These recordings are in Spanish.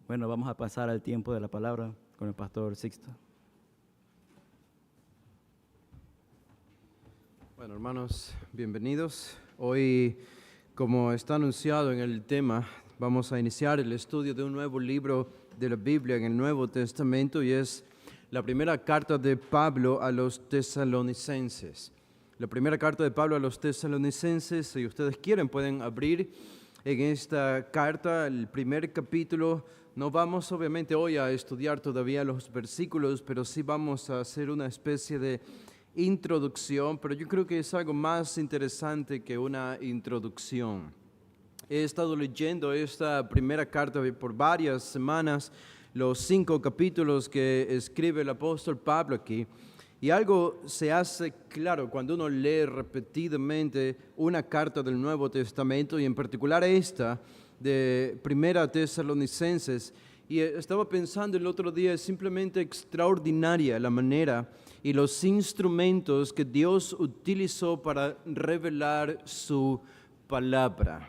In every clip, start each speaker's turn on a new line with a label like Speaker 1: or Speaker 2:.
Speaker 1: Bueno, vamos a pasar al tiempo de la palabra con el pastor Sixto.
Speaker 2: Bueno, hermanos, bienvenidos. Hoy, como está anunciado en el tema, vamos a iniciar el estudio de un nuevo libro de la Biblia en el Nuevo Testamento y es la primera carta de Pablo a los tesalonicenses. La primera carta de Pablo a los tesalonicenses, si ustedes quieren, pueden abrir en esta carta el primer capítulo. No vamos obviamente hoy a estudiar todavía los versículos, pero sí vamos a hacer una especie de introducción, pero yo creo que es algo más interesante que una introducción. He estado leyendo esta primera carta por varias semanas, los 5 capítulos que escribe el apóstol Pablo aquí, y algo se hace claro cuando uno lee repetidamente una carta del Nuevo Testamento, y en particular esta de Primera Tesalonicenses. Y estaba pensando el otro día, es simplemente extraordinaria la manera y los instrumentos que Dios utilizó para revelar su palabra.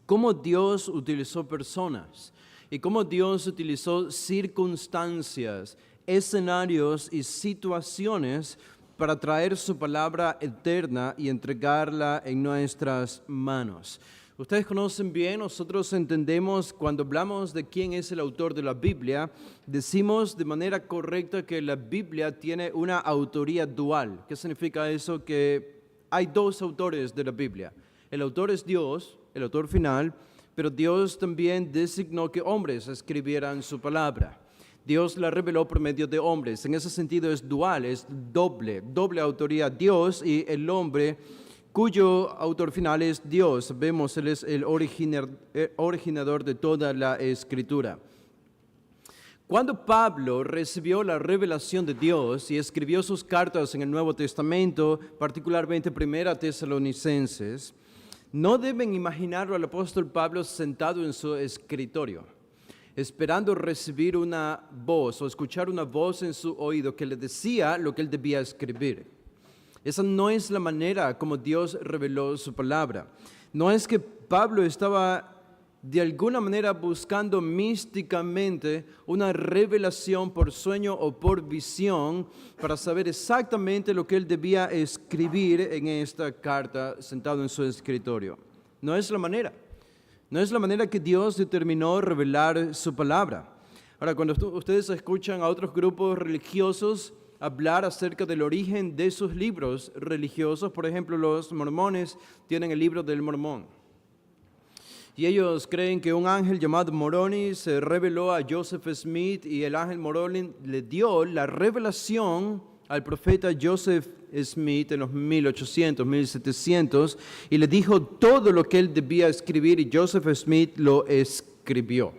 Speaker 2: Cómo Dios utilizó personas y cómo Dios utilizó circunstancias, escenarios y situaciones para traer su palabra eterna y entregarla en nuestras manos. Ustedes conocen bien, nosotros entendemos cuando hablamos de quién es el autor de la Biblia, decimos de manera correcta que la Biblia tiene una autoría dual. ¿Qué significa eso? Que hay dos autores de la Biblia. El autor es Dios, el autor final, pero Dios también designó que hombres escribieran su palabra. Dios la reveló por medio de hombres. En ese sentido es dual, es doble autoría, Dios y el hombre, cuyo autor final es Dios. Vemos, Él es el originador de toda la Escritura. Cuando Pablo recibió la revelación de Dios y escribió sus cartas en el Nuevo Testamento, particularmente Primera Tesalonicenses, no deben imaginarlo al apóstol Pablo sentado en su escritorio, esperando recibir una voz o escuchar una voz en su oído que le decía lo que él debía escribir. Esa no es la manera como Dios reveló su palabra. No es que Pablo estaba de alguna manera buscando místicamente una revelación por sueño o por visión para saber exactamente lo que él debía escribir en esta carta sentado en su escritorio. No es la manera. No es la manera que Dios determinó revelar su palabra. Ahora, cuando ustedes escuchan a otros grupos religiosos hablar acerca del origen de sus libros religiosos, por ejemplo, los mormones tienen el libro del Mormón. Y ellos creen que un ángel llamado Moroni se reveló a Joseph Smith y el ángel Moroni le dio la revelación al profeta Joseph Smith en los 1800, 1700 y le dijo todo lo que él debía escribir y Joseph Smith lo escribió.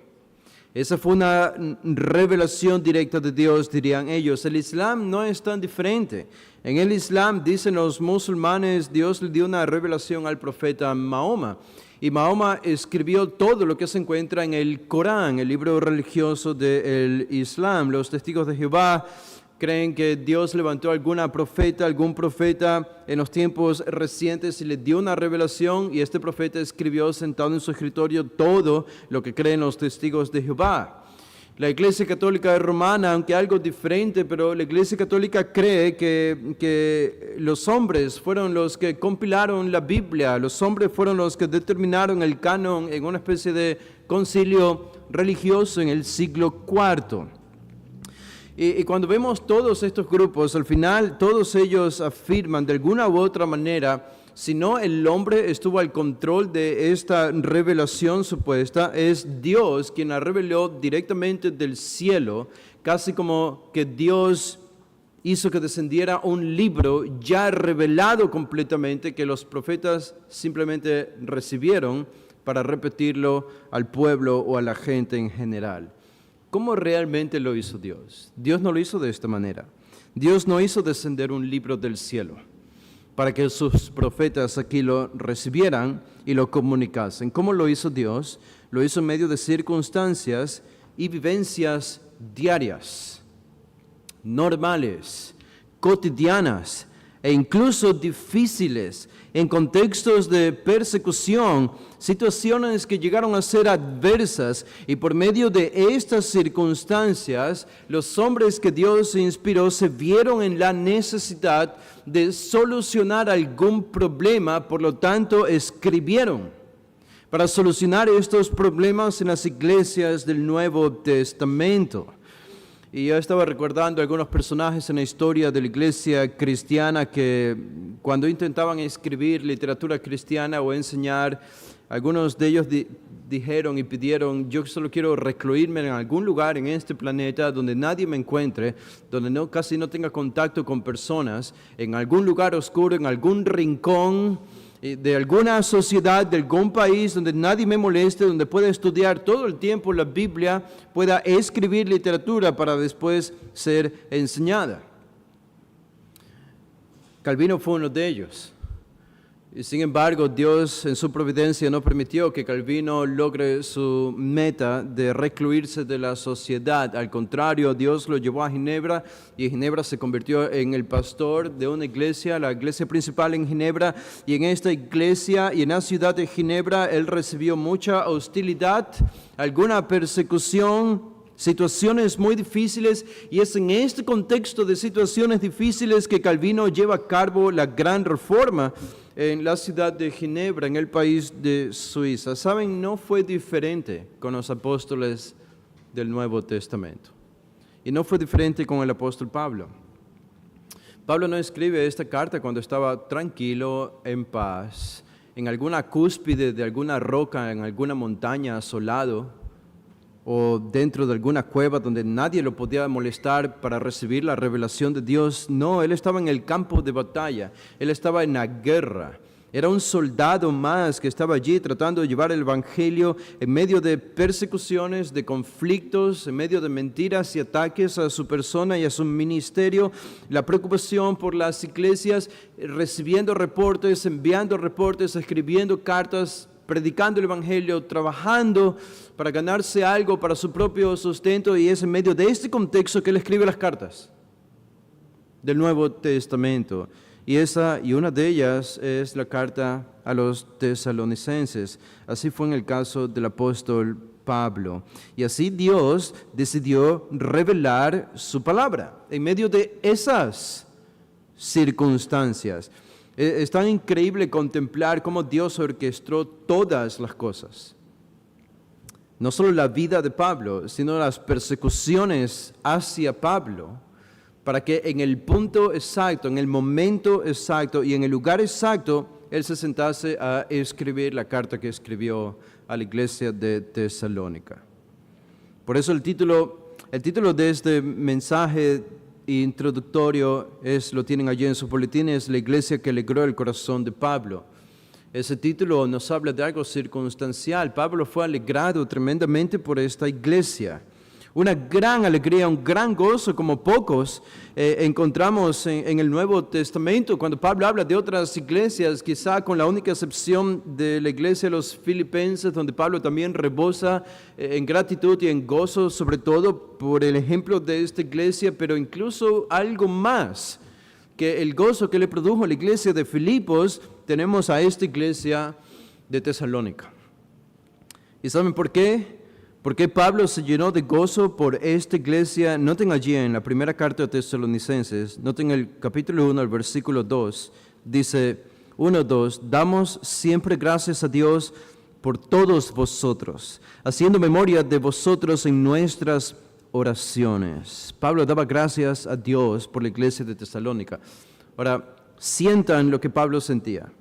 Speaker 2: Esa fue una revelación directa de Dios, dirían ellos. El Islam no es tan diferente. En el Islam, dicen los musulmanes, Dios le dio una revelación al profeta Mahoma. Y Mahoma escribió todo lo que se encuentra en el Corán, el libro religioso del Islam. Los testigos de Jehová creen que Dios levantó algún profeta en los tiempos recientes y le dio una revelación y este profeta escribió sentado en su escritorio todo lo que creen los testigos de Jehová. La Iglesia Católica Romana, aunque algo diferente, pero la Iglesia Católica cree que los hombres fueron los que compilaron la Biblia, los hombres fueron los que determinaron el canon en una especie de concilio religioso en el siglo IV. Y cuando vemos todos estos grupos, al final todos ellos afirman de alguna u otra manera, si no el hombre estuvo al control de esta revelación supuesta, es Dios quien la reveló directamente del cielo, casi como que Dios hizo que descendiera un libro ya revelado completamente que los profetas simplemente recibieron para repetirlo al pueblo o a la gente en general. ¿Cómo realmente lo hizo Dios? Dios no lo hizo de esta manera. Dios no hizo descender un libro del cielo para que sus profetas aquí lo recibieran y lo comunicasen. ¿Cómo lo hizo Dios? Lo hizo en medio de circunstancias y vivencias diarias, normales, cotidianas, e incluso difíciles, en contextos de persecución, situaciones que llegaron a ser adversas, y por medio de estas circunstancias, los hombres que Dios inspiró se vieron en la necesidad de solucionar algún problema, por lo tanto escribieron para solucionar estos problemas en las iglesias del Nuevo Testamento. Y yo estaba recordando algunos personajes en la historia de la iglesia cristiana que cuando intentaban escribir literatura cristiana o enseñar, algunos de ellos dijeron y pidieron: yo solo quiero recluirme en algún lugar en este planeta donde nadie me encuentre, donde casi no tenga contacto con personas, en algún lugar oscuro, en algún rincón de alguna sociedad, de algún país donde nadie me moleste, donde pueda estudiar todo el tiempo la Biblia, pueda escribir literatura para después ser enseñada. Calvino fue uno de ellos. Y sin embargo, Dios en su providencia no permitió que Calvino logre su meta de recluirse de la sociedad. Al contrario, Dios lo llevó a Ginebra y Ginebra se convirtió en el pastor de una iglesia, la iglesia principal en Ginebra. Y en esta iglesia y en la ciudad de Ginebra, él recibió mucha hostilidad, alguna persecución, situaciones muy difíciles, y es en este contexto de situaciones difíciles que Calvino lleva a cabo la gran reforma en la ciudad de Ginebra, en el país de Suiza. Saben, no fue diferente con los apóstoles del Nuevo Testamento. Y no fue diferente con el apóstol Pablo. Pablo no escribe esta carta cuando estaba tranquilo, en paz, en alguna cúspide de alguna roca, en alguna montaña asolado, o dentro de alguna cueva donde nadie lo podía molestar para recibir la revelación de Dios. No, él estaba en el campo de batalla, él estaba en la guerra. Era un soldado más que estaba allí tratando de llevar el evangelio en medio de persecuciones, de conflictos, en medio de mentiras y ataques a su persona y a su ministerio. La preocupación por las iglesias, recibiendo reportes, enviando reportes, escribiendo cartas, predicando el evangelio, trabajando para ganarse algo para su propio sustento, y es en medio de este contexto que él escribe las cartas del Nuevo Testamento. Y una de ellas es la carta a los tesalonicenses. Así fue en el caso del apóstol Pablo. Y así Dios decidió revelar su palabra en medio de esas circunstancias. Es tan increíble contemplar cómo Dios orquestó todas las cosas. No solo la vida de Pablo, sino las persecuciones hacia Pablo, para que en el punto exacto, en el momento exacto y en el lugar exacto, él se sentase a escribir la carta que escribió a la iglesia de Tesalónica. Por eso el título de este mensaje introductorio lo tienen allí en su boletín, es La iglesia que alegró el corazón de Pablo. Ese título nos habla de algo circunstancial. Pablo fue alegrado tremendamente por esta iglesia. Una gran alegría, un gran gozo como pocos encontramos en el Nuevo Testamento. Cuando Pablo habla de otras iglesias, quizá con la única excepción de la iglesia de los Filipenses, donde Pablo también rebosa en gratitud y en gozo, sobre todo por el ejemplo de esta iglesia, pero incluso algo más que el gozo que le produjo a la iglesia de Filipos, tenemos a esta iglesia de Tesalónica. ¿Y saben por qué? Porque Pablo se llenó de gozo por esta iglesia. Noten allí en la primera carta de Tesalonicenses, noten el capítulo 1, el versículo 2, dice 1-2, damos siempre gracias a Dios por todos vosotros, haciendo memoria de vosotros en nuestras oraciones. Pablo daba gracias a Dios por la iglesia de Tesalónica. Ahora, sientan lo que Pablo sentía.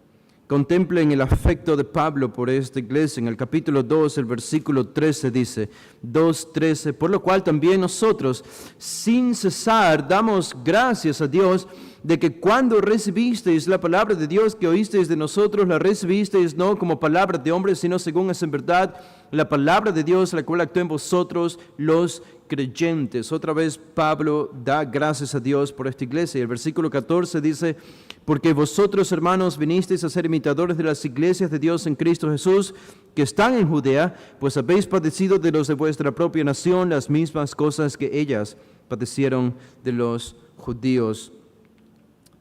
Speaker 2: Contemplen el afecto de Pablo por esta iglesia. En el capítulo 2, el versículo 13 dice, 2:13, por lo cual también nosotros, sin cesar, damos gracias a Dios de que cuando recibisteis la palabra de Dios que oísteis de nosotros, la recibisteis no como palabra de hombres, sino según es en verdad la palabra de Dios, la cual actúa en vosotros los creyentes. Otra vez Pablo da gracias a Dios por esta iglesia. Y el versículo 14 dice, porque vosotros, hermanos, vinisteis a ser imitadores de las iglesias de Dios en Cristo Jesús, que están en Judea, pues habéis padecido de los de vuestra propia nación las mismas cosas que ellas padecieron de los judíos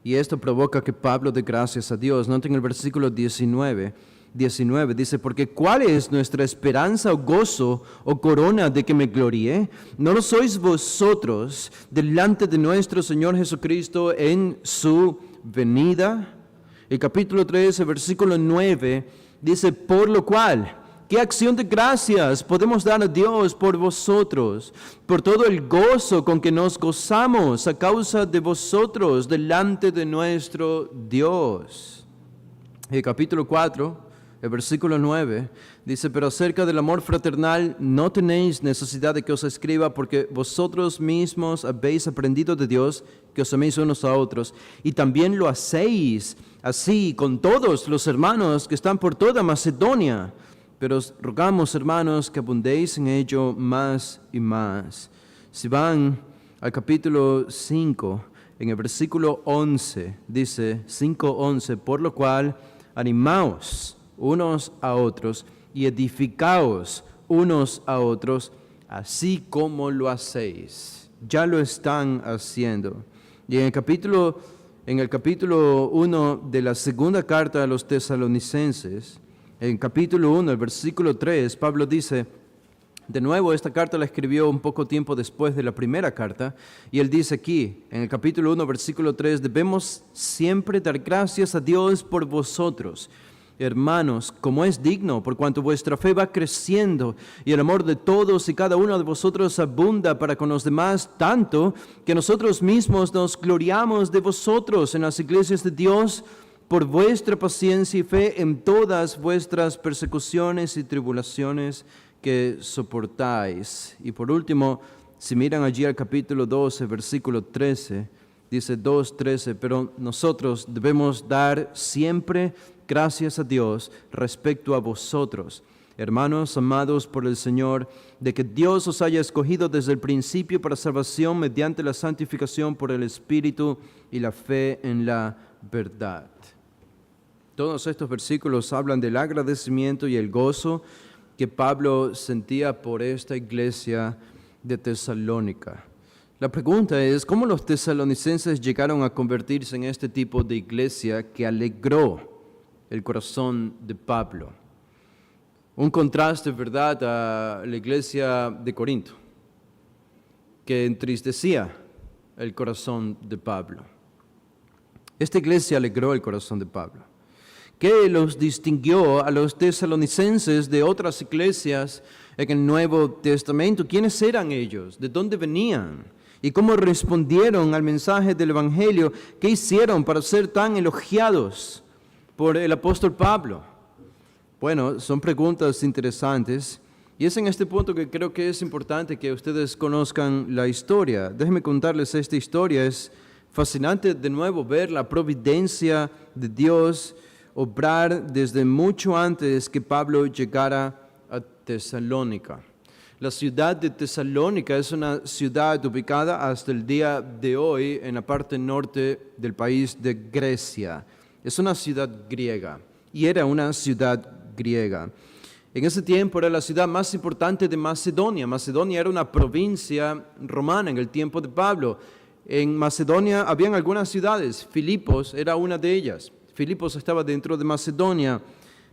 Speaker 2: Y esto provoca que Pablo dé gracias a Dios. Noten el versículo 19, dice, porque ¿cuál es nuestra esperanza o gozo o corona de que me gloríe? ¿No lo sois vosotros delante de nuestro Señor Jesucristo en su venida? El capítulo 13, versículo 9, dice, por lo cual, ¿qué acción de gracias podemos dar a Dios por vosotros, por todo el gozo con que nos gozamos a causa de vosotros delante de nuestro Dios? El capítulo 4, el versículo 9, dice, pero acerca del amor fraternal no tenéis necesidad de que os escriba, porque vosotros mismos habéis aprendido de Dios que os améis unos a otros, y también lo hacéis así con todos los hermanos que están por toda Macedonia. Pero os rogamos, hermanos, que abundéis en ello más y más. Si van al capítulo 5, en el versículo 11, dice 5:11, por lo cual animaos unos a otros y edificaos unos a otros, así como lo hacéis. Ya lo están haciendo. Y en el capítulo 1 de la segunda carta a los tesalonicenses, en capítulo 1, el versículo 3, Pablo dice, de nuevo esta carta la escribió un poco tiempo después de la primera carta, y él dice aquí, en el capítulo 1, versículo 3, debemos siempre dar gracias a Dios por vosotros, hermanos, como es digno, por cuanto vuestra fe va creciendo, y el amor de todos y cada uno de vosotros abunda para con los demás, tanto que nosotros mismos nos gloriamos de vosotros en las iglesias de Dios, por vuestra paciencia y fe en todas vuestras persecuciones y tribulaciones que soportáis. Y por último, si miran allí al capítulo 12, versículo 13, dice 2:13, pero nosotros debemos dar siempre gracias a Dios respecto a vosotros, hermanos amados por el Señor, de que Dios os haya escogido desde el principio para salvación mediante la santificación por el Espíritu y la fe en la verdad. Todos estos versículos hablan del agradecimiento y el gozo que Pablo sentía por esta iglesia de Tesalónica. La pregunta es, ¿cómo los tesalonicenses llegaron a convertirse en este tipo de iglesia que alegró el corazón de Pablo? Un contraste, ¿verdad?, a la iglesia de Corinto, que entristecía el corazón de Pablo. Esta iglesia alegró el corazón de Pablo. ¿Qué los distinguió a los tesalonicenses de otras iglesias en el Nuevo Testamento? ¿Quiénes eran ellos? ¿De dónde venían? ¿Y cómo respondieron al mensaje del Evangelio? ¿Qué hicieron para ser tan elogiados por el apóstol Pablo? Bueno, son preguntas interesantes y es en este punto que creo que es importante que ustedes conozcan la historia. Déjenme contarles esta historia. Es fascinante de nuevo ver la providencia de Dios obrar desde mucho antes que Pablo llegara a Tesalónica. La ciudad de Tesalónica es una ciudad ubicada hasta el día de hoy en la parte norte del país de Grecia. Es una ciudad griega y era una ciudad griega. En ese tiempo era la ciudad más importante de Macedonia. Macedonia era una provincia romana en el tiempo de Pablo. En Macedonia habían algunas ciudades. Filipos era una de ellas. Filipos estaba dentro de Macedonia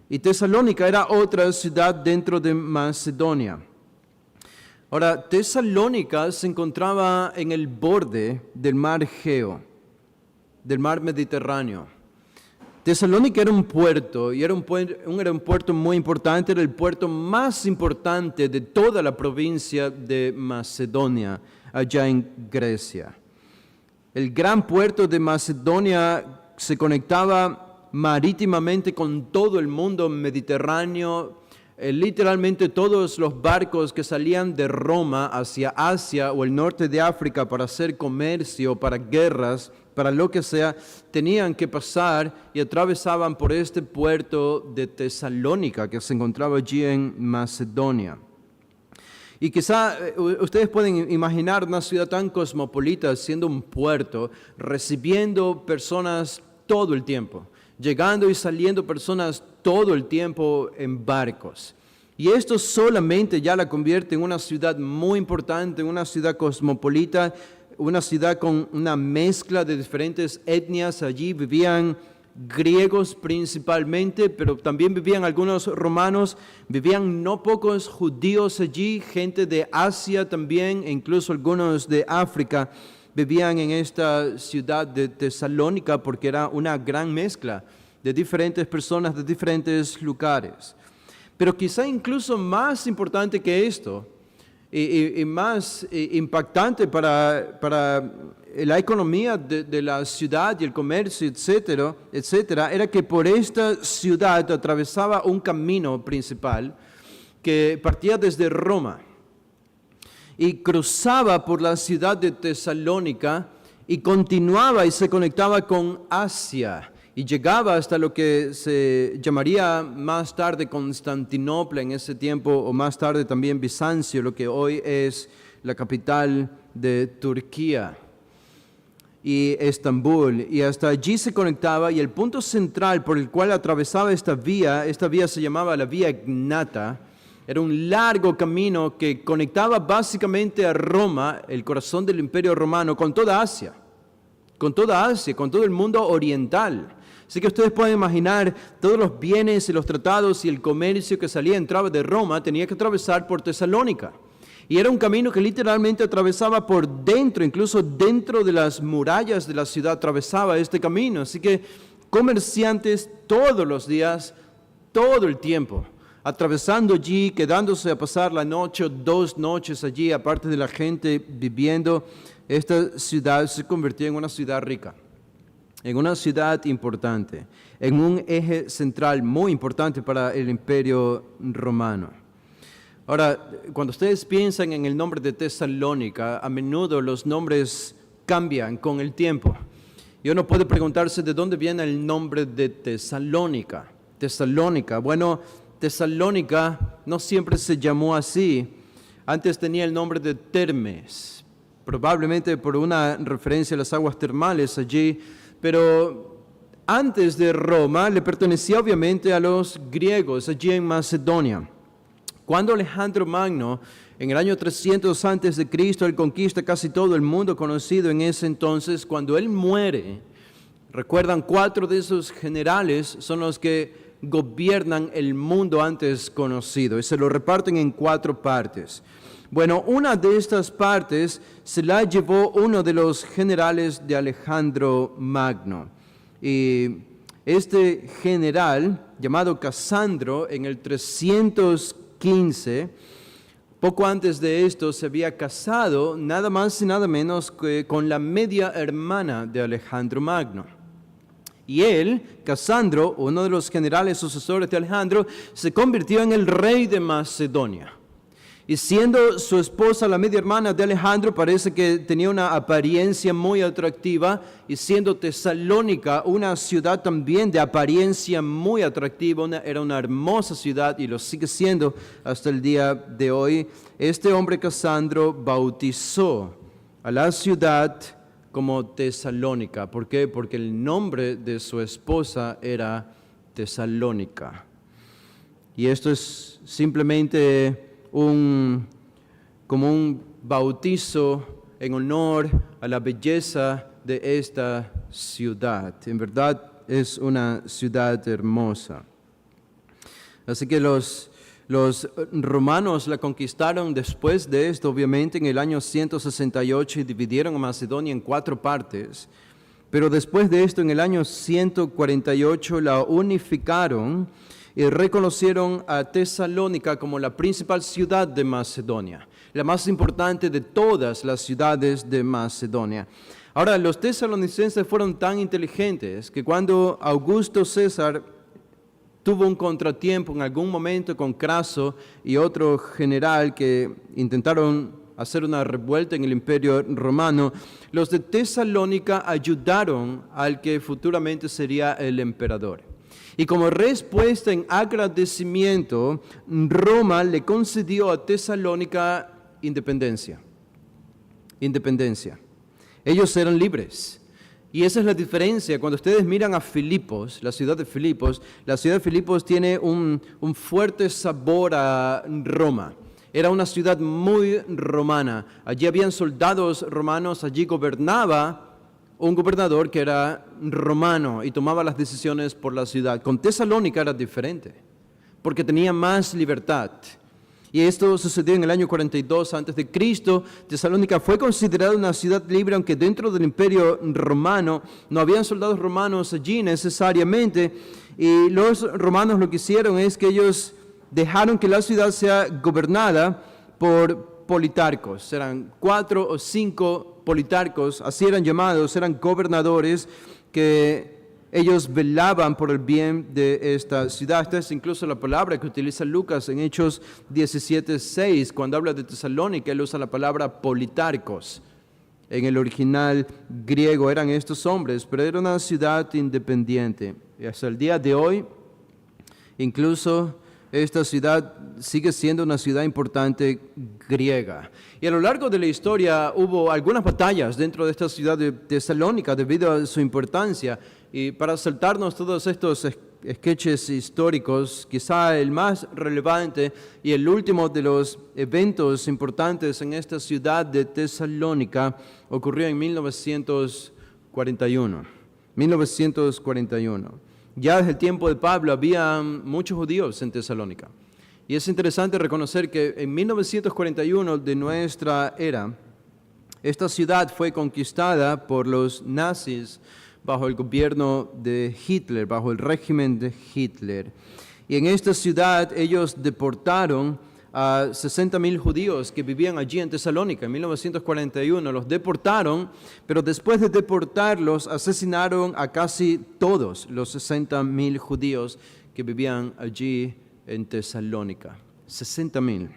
Speaker 2: y Tesalónica era otra ciudad dentro de Macedonia. Ahora, Tesalónica se encontraba en el borde del mar Egeo, del mar Mediterráneo. Tesalónica era un puerto y era un puerto muy importante, era el puerto más importante de toda la provincia de Macedonia, allá en Grecia. El gran puerto de Macedonia se conectaba marítimamente con todo el mundo mediterráneo. Literalmente todos los barcos que salían de Roma hacia Asia o el norte de África para hacer comercio, para guerras, para lo que sea, tenían que pasar y atravesaban por este puerto de Tesalónica que se encontraba allí en Macedonia. Y quizá ustedes pueden imaginar una ciudad tan cosmopolita siendo un puerto, recibiendo personas todo el tiempo, llegando y saliendo personas todo el tiempo en barcos. Y esto solamente ya la convierte en una ciudad muy importante, en una ciudad cosmopolita, una ciudad con una mezcla de diferentes etnias. Allí vivían griegos principalmente, pero también vivían algunos romanos, vivían no pocos judíos allí, gente de Asia también, e incluso algunos de África vivían en esta ciudad de Tesalónica porque era una gran mezcla de diferentes personas de diferentes lugares. Pero quizá incluso más importante que esto y más impactante para la economía de la ciudad y el comercio, etcétera, era que por esta ciudad atravesaba un camino principal que partía desde Roma y cruzaba por la ciudad de Tesalónica y continuaba y se conectaba con Asia y llegaba hasta lo que se llamaría más tarde Constantinopla en ese tiempo, o más tarde también Bizancio, lo que hoy es la capital de Turquía, y Estambul, y hasta allí se conectaba, y el punto central por el cual atravesaba esta vía se llamaba la Vía Egnata. Era un largo camino que conectaba básicamente a Roma, el corazón del Imperio Romano, con toda Asia, con todo el mundo oriental. Así que ustedes pueden imaginar todos los bienes y los tratados y el comercio que salía y entraba de Roma tenía que atravesar por Tesalónica. Y era un camino que literalmente atravesaba por dentro, incluso dentro de las murallas de la ciudad atravesaba este camino. Así que comerciantes todos los días, todo el tiempo, atravesando allí, quedándose a pasar la noche o 2 noches allí, aparte de la gente viviendo, esta ciudad se convirtió en una ciudad rica, en una ciudad importante, en un eje central muy importante para el Imperio Romano. Ahora, cuando ustedes piensan en el nombre de Tesalónica, a menudo los nombres cambian con el tiempo. Y uno puede preguntarse de dónde viene el nombre de Tesalónica. Tesalónica, bueno, Tesalónica no siempre se llamó así. Antes tenía el nombre de Termes, probablemente por una referencia a las aguas termales allí, pero antes de Roma le pertenecía obviamente a los griegos allí en Macedonia. Cuando Alejandro Magno, en el año 300 antes de Cristo, él conquista casi todo el mundo conocido en ese entonces, cuando él muere, recuerdan, 4 de esos generales son los que gobiernan el mundo antes conocido y se lo reparten en 4 partes. Bueno, una de estas partes se la llevó uno de los generales de Alejandro Magno. Y este general, llamado Casandro, en el 315, poco antes de esto, se había casado nada más y nada menos que con la media hermana de Alejandro Magno. Y él, Casandro, uno de los generales sucesores de Alejandro, se convirtió en el rey de Macedonia. Y siendo su esposa la media hermana de Alejandro, parece que tenía una apariencia muy atractiva, y siendo Tesalónica una ciudad también de apariencia muy atractiva, era una hermosa ciudad y lo sigue siendo hasta el día de hoy, este hombre Casandro bautizó a la ciudad como Tesalónica. ¿Por qué? Porque el nombre de su esposa era Tesalónica. Y esto es simplemente como un bautizo en honor a la belleza de esta ciudad. En verdad es una ciudad hermosa. Así que los romanos la conquistaron después de esto, obviamente, en el año 168 y dividieron a Macedonia en 4 partes. Pero después de esto, en el año 148, la unificaron y reconocieron a Tesalónica como la principal ciudad de Macedonia, la más importante de todas las ciudades de Macedonia. Ahora, los tesalonicenses fueron tan inteligentes que cuando Augusto César tuvo un contratiempo en algún momento con Craso y otro general que intentaron hacer una revuelta en el Imperio Romano, los de Tesalónica ayudaron al que futuramente sería el emperador. Y como respuesta en agradecimiento, Roma le concedió a Tesalónica independencia. Ellos eran libres. Y esa es la diferencia. Cuando ustedes miran a Filipos, la ciudad de Filipos tiene un fuerte sabor a Roma. Era una ciudad muy romana. Allí habían soldados romanos, allí gobernaba un gobernador que era romano y tomaba las decisiones por la ciudad. Con Tesalónica era diferente, porque tenía más libertad. Y esto sucedió en el año 42 a.C. Tesalónica fue considerada una ciudad libre, aunque dentro del imperio romano no habían soldados romanos allí necesariamente. Y los romanos lo que hicieron es que ellos dejaron que la ciudad sea gobernada por politarcos. Eran 4 o 5 politarcos, así eran llamados, eran gobernadores que ellos velaban por el bien de esta ciudad. Esta es incluso la palabra que utiliza Lucas en Hechos 17:6. Cuando habla de Tesalónica, él usa la palabra politarcos. En el original griego eran estos hombres, pero era una ciudad independiente. Y hasta el día de hoy, incluso esta ciudad sigue siendo una ciudad importante griega. Y a lo largo de la historia hubo algunas batallas dentro de esta ciudad de Tesalónica debido a su importancia. Y para saltarnos todos estos sketches históricos, quizá el más relevante y el último de los eventos importantes en esta ciudad de Tesalónica ocurrió en 1941. 1941. Ya desde el tiempo de Pablo había muchos judíos en Tesalónica. Y es interesante reconocer que en 1941 de nuestra era, esta ciudad fue conquistada por los nazis bajo el gobierno de Hitler, bajo el régimen de Hitler. Y en esta ciudad ellos deportaron a 60,000 judíos que vivían allí en Tesalónica. En 1941 los deportaron, pero después de deportarlos asesinaron a casi todos los 60,000 judíos que vivían allí en Tesalónica. 60,000.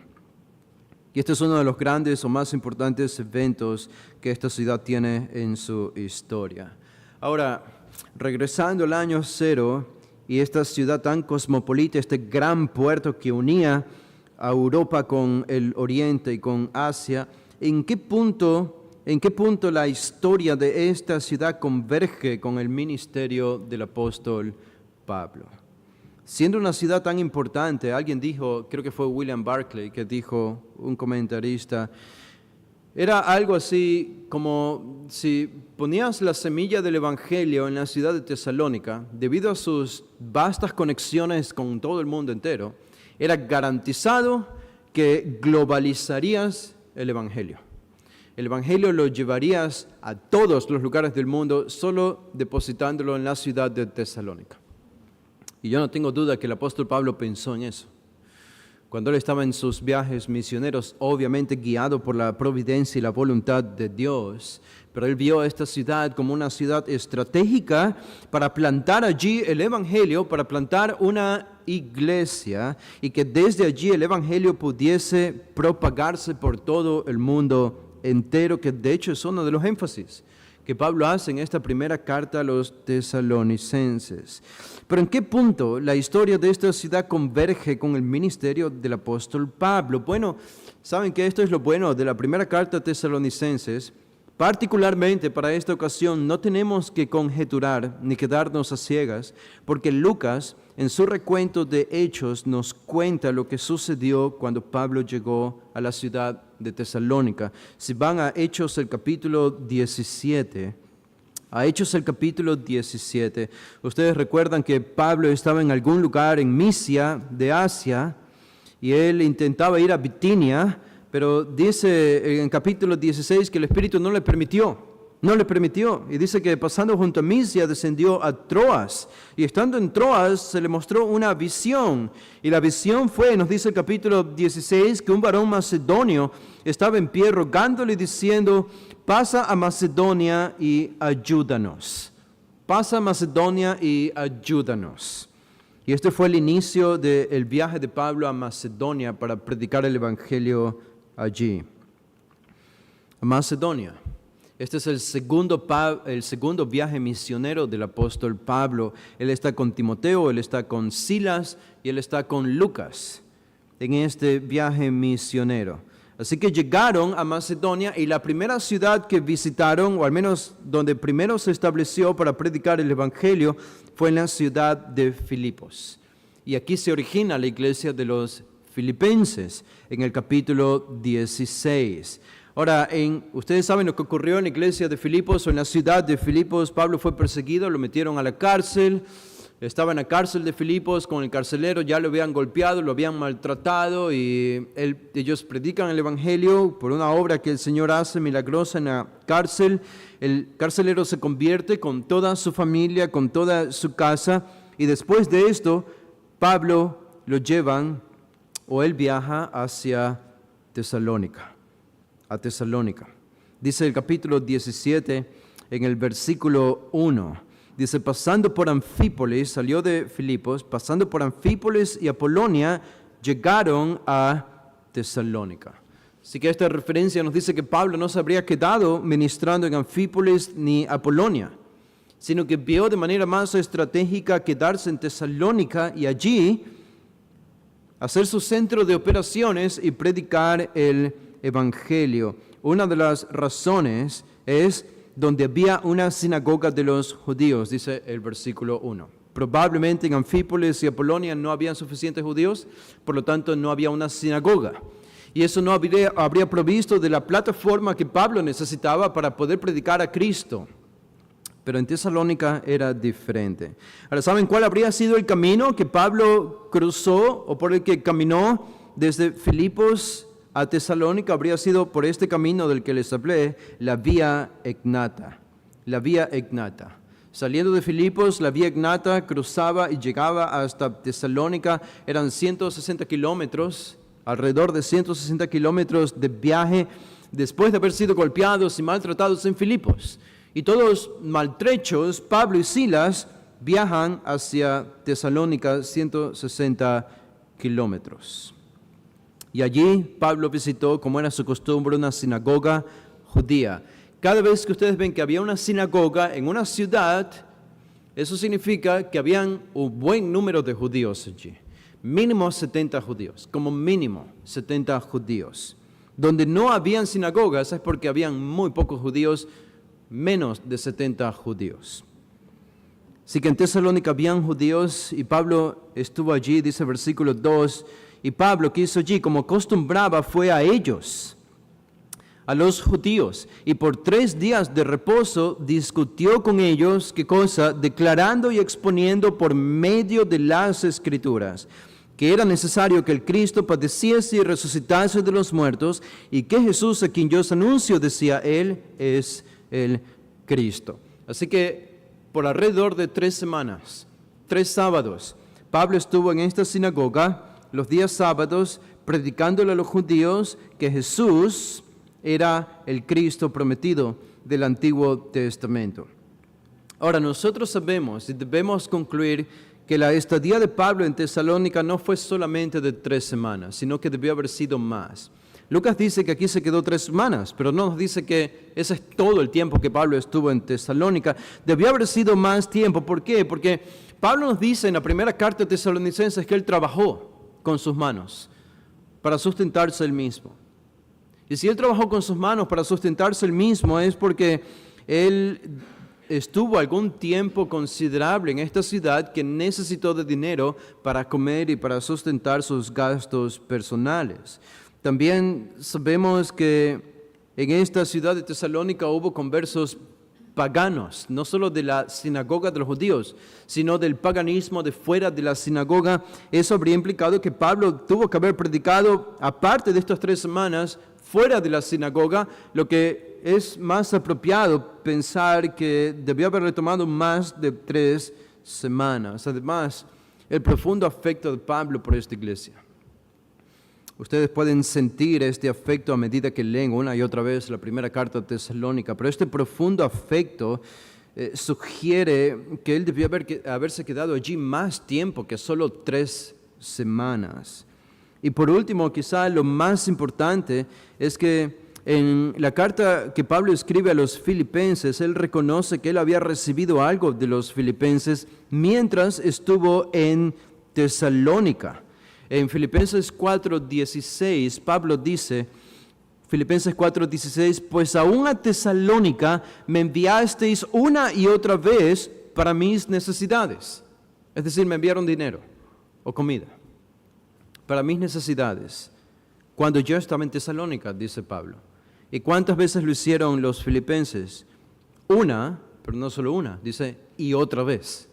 Speaker 2: Y este es uno de los grandes o más importantes eventos que esta ciudad tiene en su historia. Ahora, regresando al año 0 y esta ciudad tan cosmopolita, este gran puerto que unía a Europa con el Oriente y con Asia, ¿en qué punto la historia de esta ciudad converge con el ministerio del apóstol Pablo? Siendo una ciudad tan importante, alguien dijo, creo que fue William Barclay, que dijo, un comentarista, era algo así como si ponías la semilla del Evangelio en la ciudad de Tesalónica, debido a sus vastas conexiones con todo el mundo entero, era garantizado que globalizarías el Evangelio. El Evangelio lo llevarías a todos los lugares del mundo solo depositándolo en la ciudad de Tesalónica. Y yo no tengo duda que el apóstol Pablo pensó en eso. Cuando él estaba en sus viajes misioneros, obviamente guiado por la providencia y la voluntad de Dios, pero él vio esta ciudad como una ciudad estratégica para plantar allí el Evangelio, para plantar una iglesia y que desde allí el Evangelio pudiese propagarse por todo el mundo entero, que de hecho es uno de los énfasis que Pablo hace en esta primera carta a los tesalonicenses. Pero ¿en qué punto la historia de esta ciudad converge con el ministerio del apóstol Pablo? Bueno, saben que esto es lo bueno de la primera carta a tesalonicenses. Particularmente para esta ocasión no tenemos que conjeturar ni quedarnos a ciegas, porque Lucas en su recuento de hechos nos cuenta lo que sucedió cuando Pablo llegó a la ciudad de Tesalónica. Si van a Hechos el capítulo 17, ustedes recuerdan que Pablo estaba en algún lugar en Misia de Asia y él intentaba ir a Bitinia, pero dice en capítulo 16 que el Espíritu no le permitió. Y dice que pasando junto a Misia descendió a Troas. Y estando en Troas se le mostró una visión. Y la visión fue, nos dice el capítulo 16, que un varón macedonio estaba en pie rogándole y diciendo, pasa a Macedonia y ayúdanos. Pasa a Macedonia y ayúdanos. Y este fue el inicio del viaje de Pablo a Macedonia para predicar el Evangelio allí. A Macedonia. Este es el segundo viaje misionero del apóstol Pablo. Él está con Timoteo, él está con Silas y él está con Lucas en este viaje misionero. Así que llegaron a Macedonia y la primera ciudad que visitaron, o al menos donde primero se estableció para predicar el Evangelio, fue en la ciudad de Filipos. Y aquí se origina la iglesia de los Filipenses, en el capítulo 16. Ahora, ustedes saben lo que ocurrió en la iglesia de Filipos o en la ciudad de Filipos. Pablo fue perseguido, lo metieron a la cárcel. Estaba en la cárcel de Filipos con el carcelero, ya lo habían golpeado, lo habían maltratado y ellos predican el evangelio por una obra que el Señor hace milagrosa en la cárcel. El carcelero se convierte con toda su familia, con toda su casa, y después de esto, Pablo lo llevan, o él viaja hacia Tesalónica, a Tesalónica. Dice el capítulo 17 en el versículo 1. Dice, pasando por Anfípolis, salió de Filipos, pasando por Anfípolis y Apolonia, llegaron a Tesalónica. Así que esta referencia nos dice que Pablo no se habría quedado ministrando en Anfípolis ni Apolonia, sino que vio de manera más estratégica quedarse en Tesalónica y allí hacer su centro de operaciones y predicar el evangelio. Una de las razones es donde había una sinagoga de los judíos, dice el versículo 1. Probablemente en Anfípolis y Apolonia no habían suficientes judíos, por lo tanto no había una sinagoga. Y eso no habría provisto de la plataforma que Pablo necesitaba para poder predicar a Cristo. Pero en Tesalónica era diferente. Ahora, ¿saben cuál habría sido el camino que Pablo cruzó o por el que caminó desde Filipos a Tesalónica? Habría sido por este camino del que les hablé, la vía Egnata. La vía Egnata. Saliendo de Filipos, la vía Egnata cruzaba y llegaba hasta Tesalónica. Eran 160 kilómetros, alrededor de 160 kilómetros de viaje después de haber sido golpeados y maltratados en Filipos. Y todos maltrechos, Pablo y Silas viajan hacia Tesalónica 160 kilómetros. Y allí Pablo visitó, como era su costumbre, una sinagoga judía. Cada vez que ustedes ven que había una sinagoga en una ciudad, eso significa que habían un buen número de judíos allí. Mínimo 70 judíos, como mínimo 70 judíos. Donde no habían sinagogas es porque habían muy pocos judíos, menos de 70 judíos. Así que en Tesalónica habían judíos y Pablo estuvo allí, dice versículo 2, y Pablo que hizo allí, como acostumbraba, fue a ellos, a los judíos, y por 3 días de reposo discutió con ellos, ¿qué cosa? Declarando y exponiendo por medio de las Escrituras que era necesario que el Cristo padeciese y resucitase de los muertos, y que Jesús, a quien yo os anuncio, decía él, es el Cristo. Así que por alrededor de 3 semanas, 3 sábados, Pablo estuvo en esta sinagoga los días sábados predicándole a los judíos que Jesús era el Cristo prometido del Antiguo Testamento. Ahora, nosotros sabemos y debemos concluir que la estadía de Pablo en Tesalónica no fue solamente de 3 semanas, sino que debió haber sido más. Lucas dice que aquí se quedó 3 semanas, pero no nos dice que ese es todo el tiempo que Pablo estuvo en Tesalónica. Debió haber sido más tiempo. ¿Por qué? Porque Pablo nos dice en la primera carta de Tesalonicenses que él trabajó con sus manos para sustentarse él mismo. Y si él trabajó con sus manos para sustentarse él mismo es porque él estuvo algún tiempo considerable en esta ciudad que necesitó de dinero para comer y para sustentar sus gastos personales. También sabemos que en esta ciudad de Tesalónica hubo conversos paganos, no solo de la sinagoga de los judíos, sino del paganismo de fuera de la sinagoga. Eso habría implicado que Pablo tuvo que haber predicado, aparte de estas 3 semanas, fuera de la sinagoga, lo que es más apropiado pensar que debió haberle tomado más de 3 semanas. Además, el profundo afecto de Pablo por esta iglesia. Ustedes pueden sentir este afecto a medida que leen una y otra vez la primera carta de Tesalónica, pero este profundo afecto sugiere que él debió haberse quedado allí más tiempo que solo 3 semanas. Y por último, quizá lo más importante es que en la carta que Pablo escribe a los filipenses, él reconoce que él había recibido algo de los filipenses mientras estuvo en Tesalónica. En Filipenses 4:16, Pablo dice, Filipenses 4:16, pues aún a Tesalónica me enviasteis una y otra vez para mis necesidades. Es decir, me enviaron dinero o comida. para mis necesidades cuando yo estaba en Tesalónica, dice Pablo. ¿Y cuántas veces lo hicieron los filipenses? Una, pero no solo una, dice, y otra vez.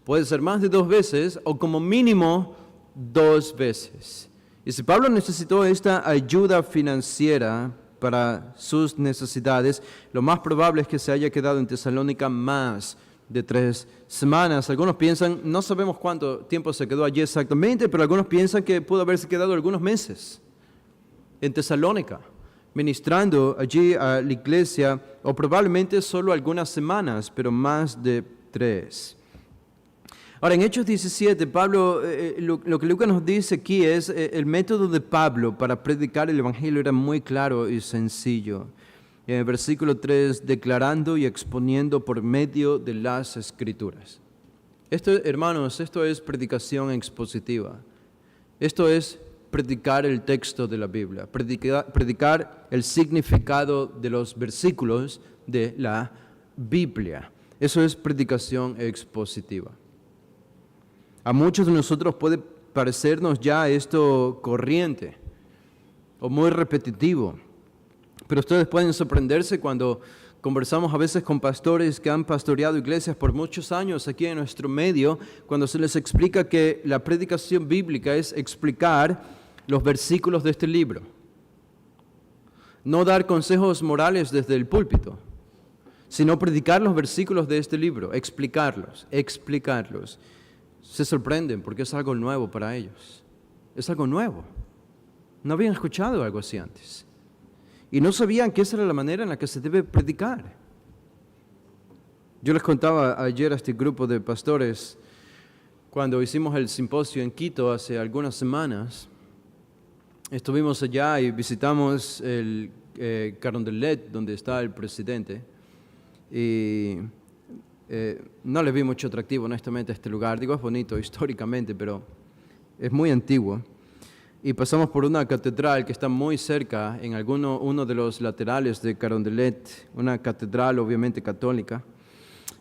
Speaker 2: Puede ser más de 2 veces o como mínimo 2 veces. Y si Pablo necesitó esta ayuda financiera para sus necesidades, lo más probable es que se haya quedado en Tesalónica más de 3 semanas. Algunos piensan, no sabemos cuánto tiempo se quedó allí exactamente, pero algunos piensan que pudo haberse quedado algunos meses en Tesalónica, ministrando allí a la iglesia, o probablemente solo algunas semanas, pero más de 3. Ahora, en Hechos 17, Pablo, lo que Lucas nos dice aquí es, el método de Pablo para predicar el Evangelio era muy claro y sencillo. En el versículo 3, declarando y exponiendo por medio de las Escrituras. Esto, hermanos, esto es predicación expositiva. Esto es predicar el texto de la Biblia, predicar el significado de los versículos de la Biblia. Eso es predicación expositiva. A muchos de nosotros puede parecernos ya esto corriente o muy repetitivo, pero ustedes pueden sorprenderse cuando conversamos a veces con pastores que han pastoreado iglesias por muchos años aquí en nuestro medio, cuando se les explica que la predicación bíblica es explicar los versículos de este libro. No dar consejos morales desde el púlpito, sino predicar los versículos de este libro, explicarlos. Se sorprenden porque es algo nuevo para ellos. Es algo nuevo. No habían escuchado algo así antes. Y no sabían que esa era la manera en la que se debe predicar. Yo les contaba ayer a este grupo de pastores, cuando hicimos el simposio en Quito hace algunas semanas, estuvimos allá y visitamos el Carondelet, donde está el presidente, y no le vi mucho atractivo, honestamente, a este lugar. Digo, es bonito históricamente, pero es muy antiguo. Y pasamos por una catedral que está muy cerca, en uno de los laterales de Carondelet, una catedral obviamente católica.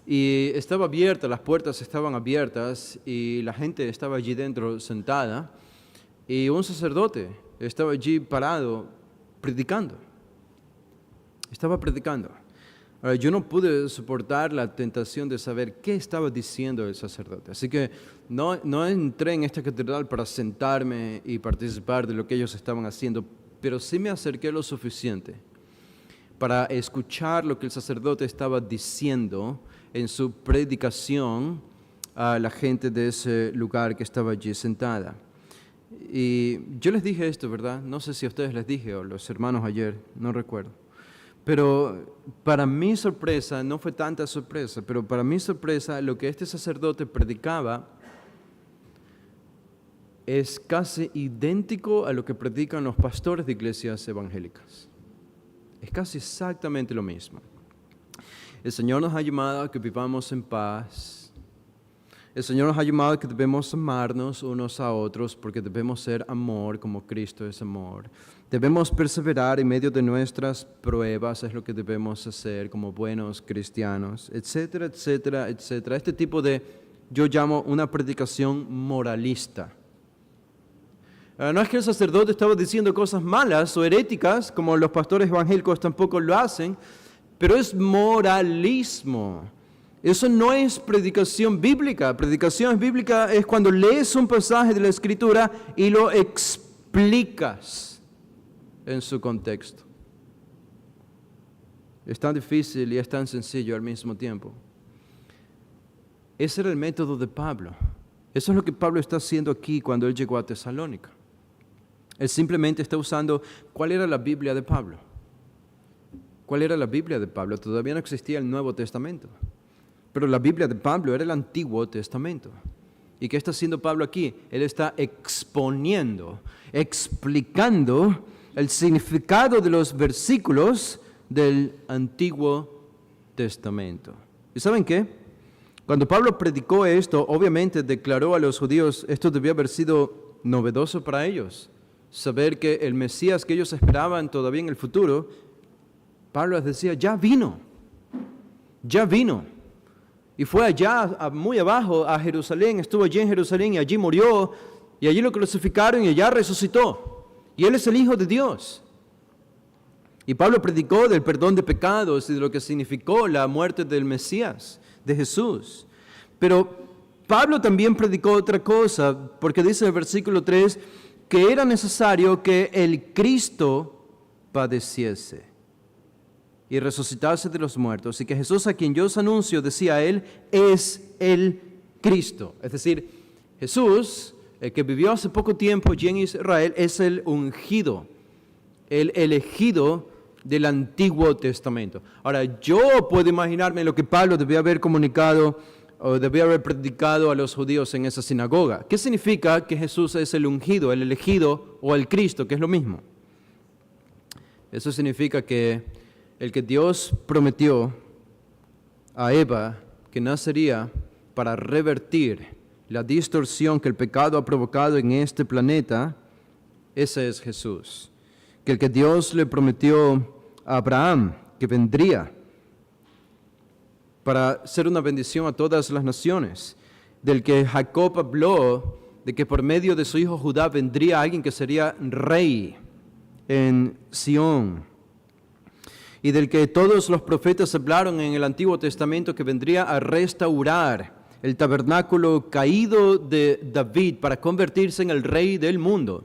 Speaker 2: Y estaba abierta, las puertas estaban abiertas y la gente estaba allí dentro sentada. Y un sacerdote estaba allí parado, predicando. Estaba predicando. Ahora, yo no pude soportar la tentación de saber qué estaba diciendo el sacerdote. Así que no entré en esta catedral para sentarme y participar de lo que ellos estaban haciendo, pero sí me acerqué lo suficiente para escuchar lo que el sacerdote estaba diciendo en su predicación a la gente de ese lugar que estaba allí sentada. Y yo les dije esto, ¿verdad? No sé si a ustedes les dije o a los hermanos ayer, no recuerdo. Pero para mi sorpresa, no fue tanta sorpresa, pero para mi sorpresa lo que este sacerdote predicaba es casi idéntico a lo que predican los pastores de iglesias evangélicas. Es casi exactamente lo mismo. El Señor nos ha llamado a que vivamos en paz. El Señor nos ha llamado a que debemos amarnos unos a otros porque debemos ser amor como Cristo es amor. Debemos perseverar en medio de nuestras pruebas, es lo que debemos hacer como buenos cristianos, etcétera, etcétera, etcétera. Este tipo de, yo llamo una predicación moralista. No es que el sacerdote estaba diciendo cosas malas o heréticas, como los pastores evangélicos tampoco lo hacen, pero es moralismo. Eso no es predicación bíblica. Predicación bíblica es cuando lees un pasaje de la Escritura y lo explicas en su contexto. Es tan difícil y es tan sencillo al mismo tiempo. Ese era el método de Pablo. Eso es lo que Pablo está haciendo aquí cuando él llegó a Tesalónica. Él simplemente está usando, ¿cuál era la Biblia de Pablo? ¿Cuál era la Biblia de Pablo? Todavía no existía el Nuevo Testamento. Pero la Biblia de Pablo era el Antiguo Testamento. ¿Y qué está haciendo Pablo aquí? Él está exponiendo, explicando el significado de los versículos del Antiguo Testamento. ¿Y saben qué? Cuando Pablo predicó esto, obviamente declaró a los judíos, esto debió haber sido novedoso para ellos, saber que el Mesías que ellos esperaban todavía en el futuro, Pablo les decía, ya vino. Y fue allá, muy abajo, a Jerusalén, estuvo allí en Jerusalén y allí murió, y allí lo crucificaron y allá resucitó. Y Él es el Hijo de Dios. Y Pablo predicó del perdón de pecados y de lo que significó la muerte del Mesías, de Jesús. Pero Pablo también predicó otra cosa, porque dice en el versículo 3 que era necesario que el Cristo padeciese y resucitase de los muertos, y que Jesús, a quien yo os anuncio, decía él, es el Cristo. Es decir, Jesús, el que vivió hace poco tiempo allí en Israel, es el ungido, el elegido del Antiguo Testamento. Ahora, yo puedo imaginarme lo que Pablo debía haber comunicado o debía haber predicado a los judíos en esa sinagoga. ¿Qué significa que Jesús es el ungido, el elegido o el Cristo, que es lo mismo? Eso significa que el que Dios prometió a Eva que nacería para revertir la distorsión que el pecado ha provocado en este planeta, ese es Jesús. Que el que Dios le prometió a Abraham que vendría para ser una bendición a todas las naciones, del que Jacob habló, de que por medio de su hijo Judá vendría alguien que sería rey en Sión, y del que todos los profetas hablaron en el Antiguo Testamento, que vendría a restaurar el tabernáculo caído de David para convertirse en el rey del mundo.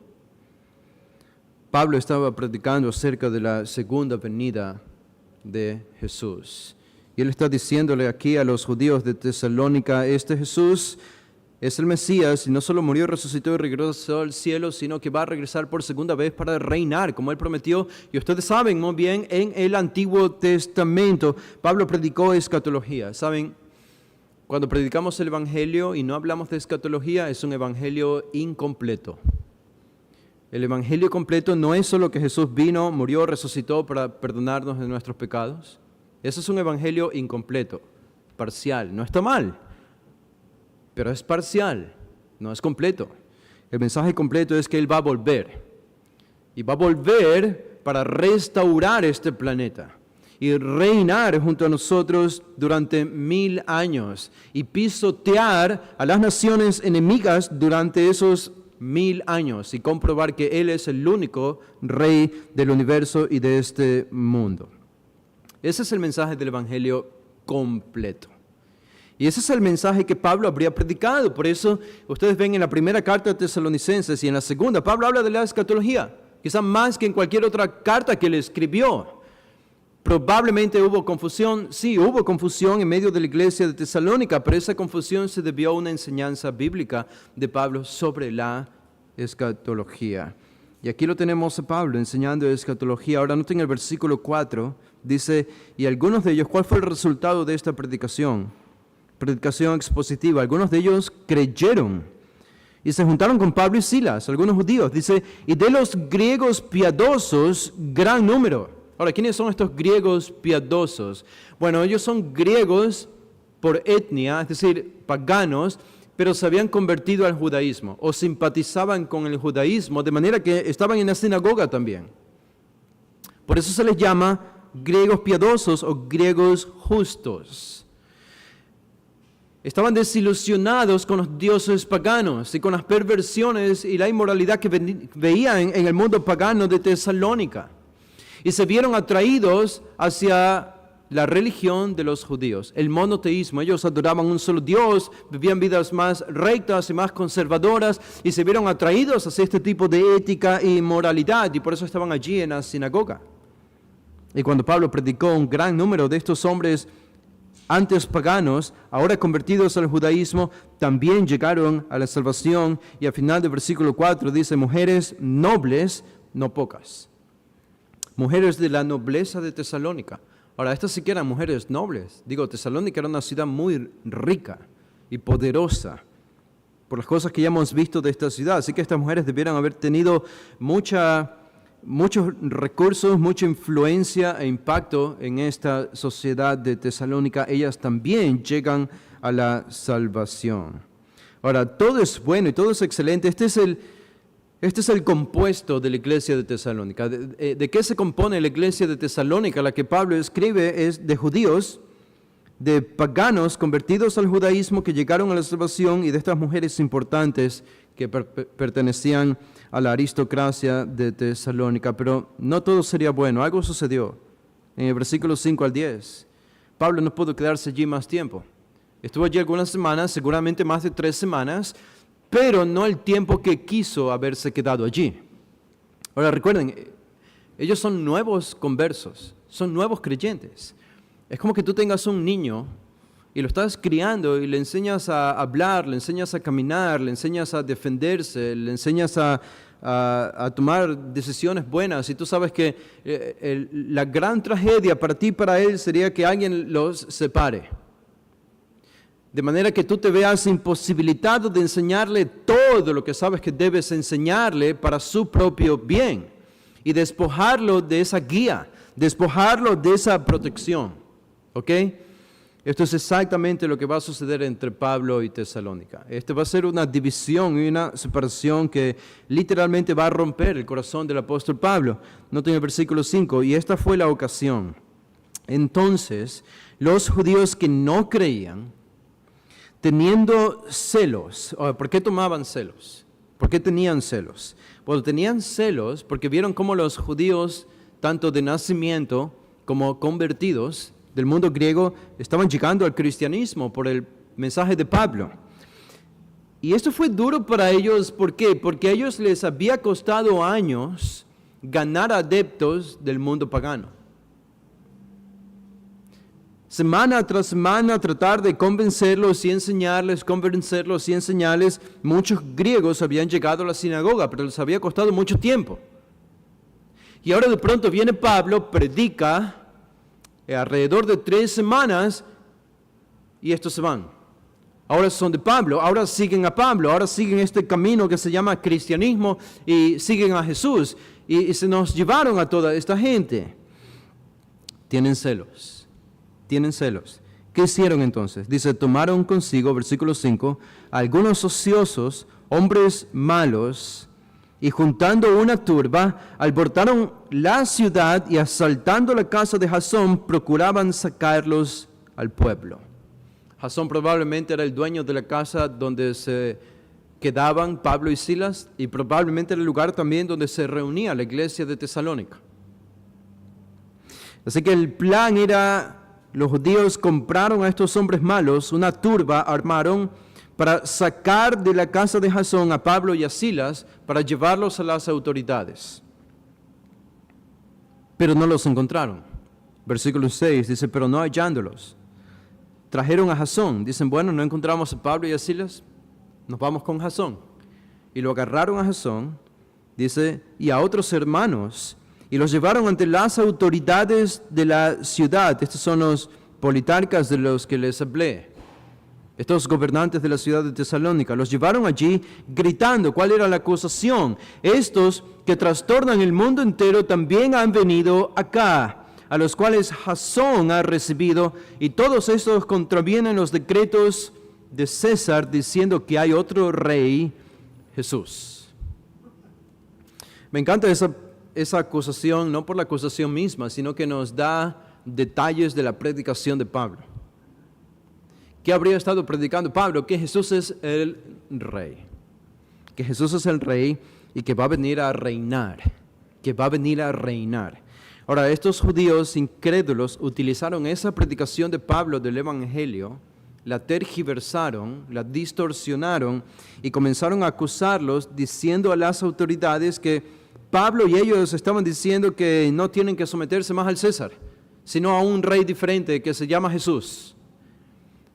Speaker 2: Pablo estaba predicando acerca de la segunda venida de Jesús. Y él está diciéndole aquí a los judíos de Tesalónica, este Jesús es el Mesías, y no solo murió, resucitó y regresó al cielo, sino que va a regresar por segunda vez para reinar, como él prometió. Y ustedes saben muy bien, en el Antiguo Testamento, Pablo predicó escatología. ¿Saben? Cuando predicamos el Evangelio y no hablamos de escatología, es un Evangelio incompleto. El Evangelio completo no es solo que Jesús vino, murió, resucitó para perdonarnos de nuestros pecados. Eso es un Evangelio incompleto, parcial. No está mal, pero es parcial, no es completo. El mensaje completo es que Él va a volver. Y va a volver para restaurar este planeta y reinar junto a nosotros durante 1000 años y pisotear a las naciones enemigas durante esos 1000 años y comprobar que Él es el único rey del universo y de este mundo. Ese es el mensaje del Evangelio completo. Y ese es el mensaje que Pablo habría predicado. Por eso ustedes ven en la primera carta de Tesalonicenses y en la segunda, Pablo habla de la escatología, quizás más que en cualquier otra carta que le escribió. Probablemente hubo confusión, sí, hubo confusión en medio de la iglesia de Tesalónica, pero esa confusión se debió a una enseñanza bíblica de Pablo sobre la escatología. Y aquí lo tenemos a Pablo enseñando escatología. Ahora noten el versículo 4, dice, y algunos de ellos, ¿cuál fue el resultado de esta predicación? Predicación expositiva. Algunos de ellos creyeron y se juntaron con Pablo y Silas, algunos judíos. Dice, y de los griegos piadosos, gran número. Ahora, ¿quiénes son estos griegos piadosos? Bueno, ellos son griegos por etnia, es decir, paganos, pero se habían convertido al judaísmo o simpatizaban con el judaísmo, de manera que estaban en la sinagoga también. Por eso se les llama griegos piadosos o griegos justos. Estaban desilusionados con los dioses paganos y con las perversiones y la inmoralidad que veían en el mundo pagano de Tesalónica. Y se vieron atraídos hacia la religión de los judíos, el monoteísmo. Ellos adoraban un solo Dios, vivían vidas más rectas y más conservadoras, y se vieron atraídos hacia este tipo de ética y moralidad, y por eso estaban allí en la sinagoga. Y cuando Pablo predicó, un gran número de estos hombres antes paganos, ahora convertidos al judaísmo, también llegaron a la salvación. Y al final del versículo 4 dice, mujeres nobles, no pocas. Mujeres de la nobleza de Tesalónica. Ahora, estas sí que eran mujeres nobles. Digo, Tesalónica era una ciudad muy rica y poderosa por las cosas que ya hemos visto de esta ciudad. Así que estas mujeres debieran haber tenido muchos recursos, mucha influencia e impacto en esta sociedad de Tesalónica. Ellas también llegan a la salvación. Ahora, todo es bueno y todo es excelente. Este es el compuesto de la iglesia de Tesalónica. ¿De qué se compone la iglesia de Tesalónica? La que Pablo escribe es de judíos, de paganos convertidos al judaísmo que llegaron a la salvación y de estas mujeres importantes que pertenecían a la aristocracia de Tesalónica. Pero no todo sería bueno, algo sucedió. En el versículo 5 al 10, Pablo no pudo quedarse allí más tiempo. Estuvo allí algunas semanas, seguramente más de 3 semanas, pero no el tiempo que quiso haberse quedado allí. Ahora recuerden, ellos son nuevos conversos, son nuevos creyentes. Es como que tú tengas un niño y lo estás criando y le enseñas a hablar, le enseñas a caminar, le enseñas a defenderse, le enseñas a tomar decisiones buenas. Y tú sabes que la gran tragedia para ti y para él sería que alguien los separe. De manera que tú te veas imposibilitado de enseñarle todo lo que sabes que debes enseñarle para su propio bien. Y despojarlo de esa guía, despojarlo de esa protección. ¿Ok? Esto es exactamente lo que va a suceder entre Pablo y Tesalónica. Este va a ser una división y una separación que literalmente va a romper el corazón del apóstol Pablo. Noten el versículo 5, y esta fue la ocasión. Entonces, los judíos que no creían, teniendo celos, ¿por qué tomaban celos? ¿Por qué tenían celos? Bueno, tenían celos porque vieron cómo los judíos, tanto de nacimiento como convertidos, del mundo griego estaban llegando al cristianismo por el mensaje de Pablo. Y esto fue duro para ellos, ¿por qué? Porque a ellos les había costado años ganar adeptos del mundo pagano. Semana tras semana tratar de convencerlos y enseñarles, muchos griegos habían llegado a la sinagoga, pero les había costado mucho tiempo. Y ahora de pronto viene Pablo, predica, alrededor de 3 semanas, y estos se van. Ahora son de Pablo, ahora siguen a Pablo, ahora siguen este camino que se llama cristianismo y siguen a Jesús. Y se nos llevaron a toda esta gente. Tienen celos. ¿Qué hicieron entonces? Dice, tomaron consigo, versículo 5, algunos ociosos, hombres malos, y juntando una turba, alborotaron la ciudad y asaltando la casa de Jasón, procuraban sacarlos al pueblo. Jasón probablemente era el dueño de la casa donde se quedaban Pablo y Silas, y probablemente era el lugar también donde se reunía la iglesia de Tesalónica. Así que el plan era, los judíos compraron a estos hombres malos, una turba armaron para sacar de la casa de Jasón a Pablo y a Silas para llevarlos a las autoridades. Pero no los encontraron. Versículo 6 dice, pero no hallándolos, trajeron a Jasón. Dicen, bueno, no encontramos a Pablo y a Silas, nos vamos con Jasón. Y lo agarraron a Jasón, dice, y a otros hermanos, y los llevaron ante las autoridades de la ciudad. Estos son los politarcas de los que les hablé. Estos gobernantes de la ciudad de Tesalónica los llevaron allí gritando. ¿Cuál era la acusación? Estos que trastornan el mundo entero también han venido acá, a los cuales Jasón ha recibido, y todos estos contravienen los decretos de César, diciendo que hay otro rey, Jesús. Me encanta esa acusación, no por la acusación misma, sino que nos da detalles de la predicación de Pablo. ¿Qué habría estado predicando Pablo? Que Jesús es el rey. Que Jesús es el rey y que va a venir a reinar. Ahora, estos judíos incrédulos utilizaron esa predicación de Pablo del Evangelio, la tergiversaron, la distorsionaron y comenzaron a acusarlos diciendo a las autoridades que Pablo y ellos estaban diciendo que no tienen que someterse más al César, sino a un rey diferente que se llama Jesús.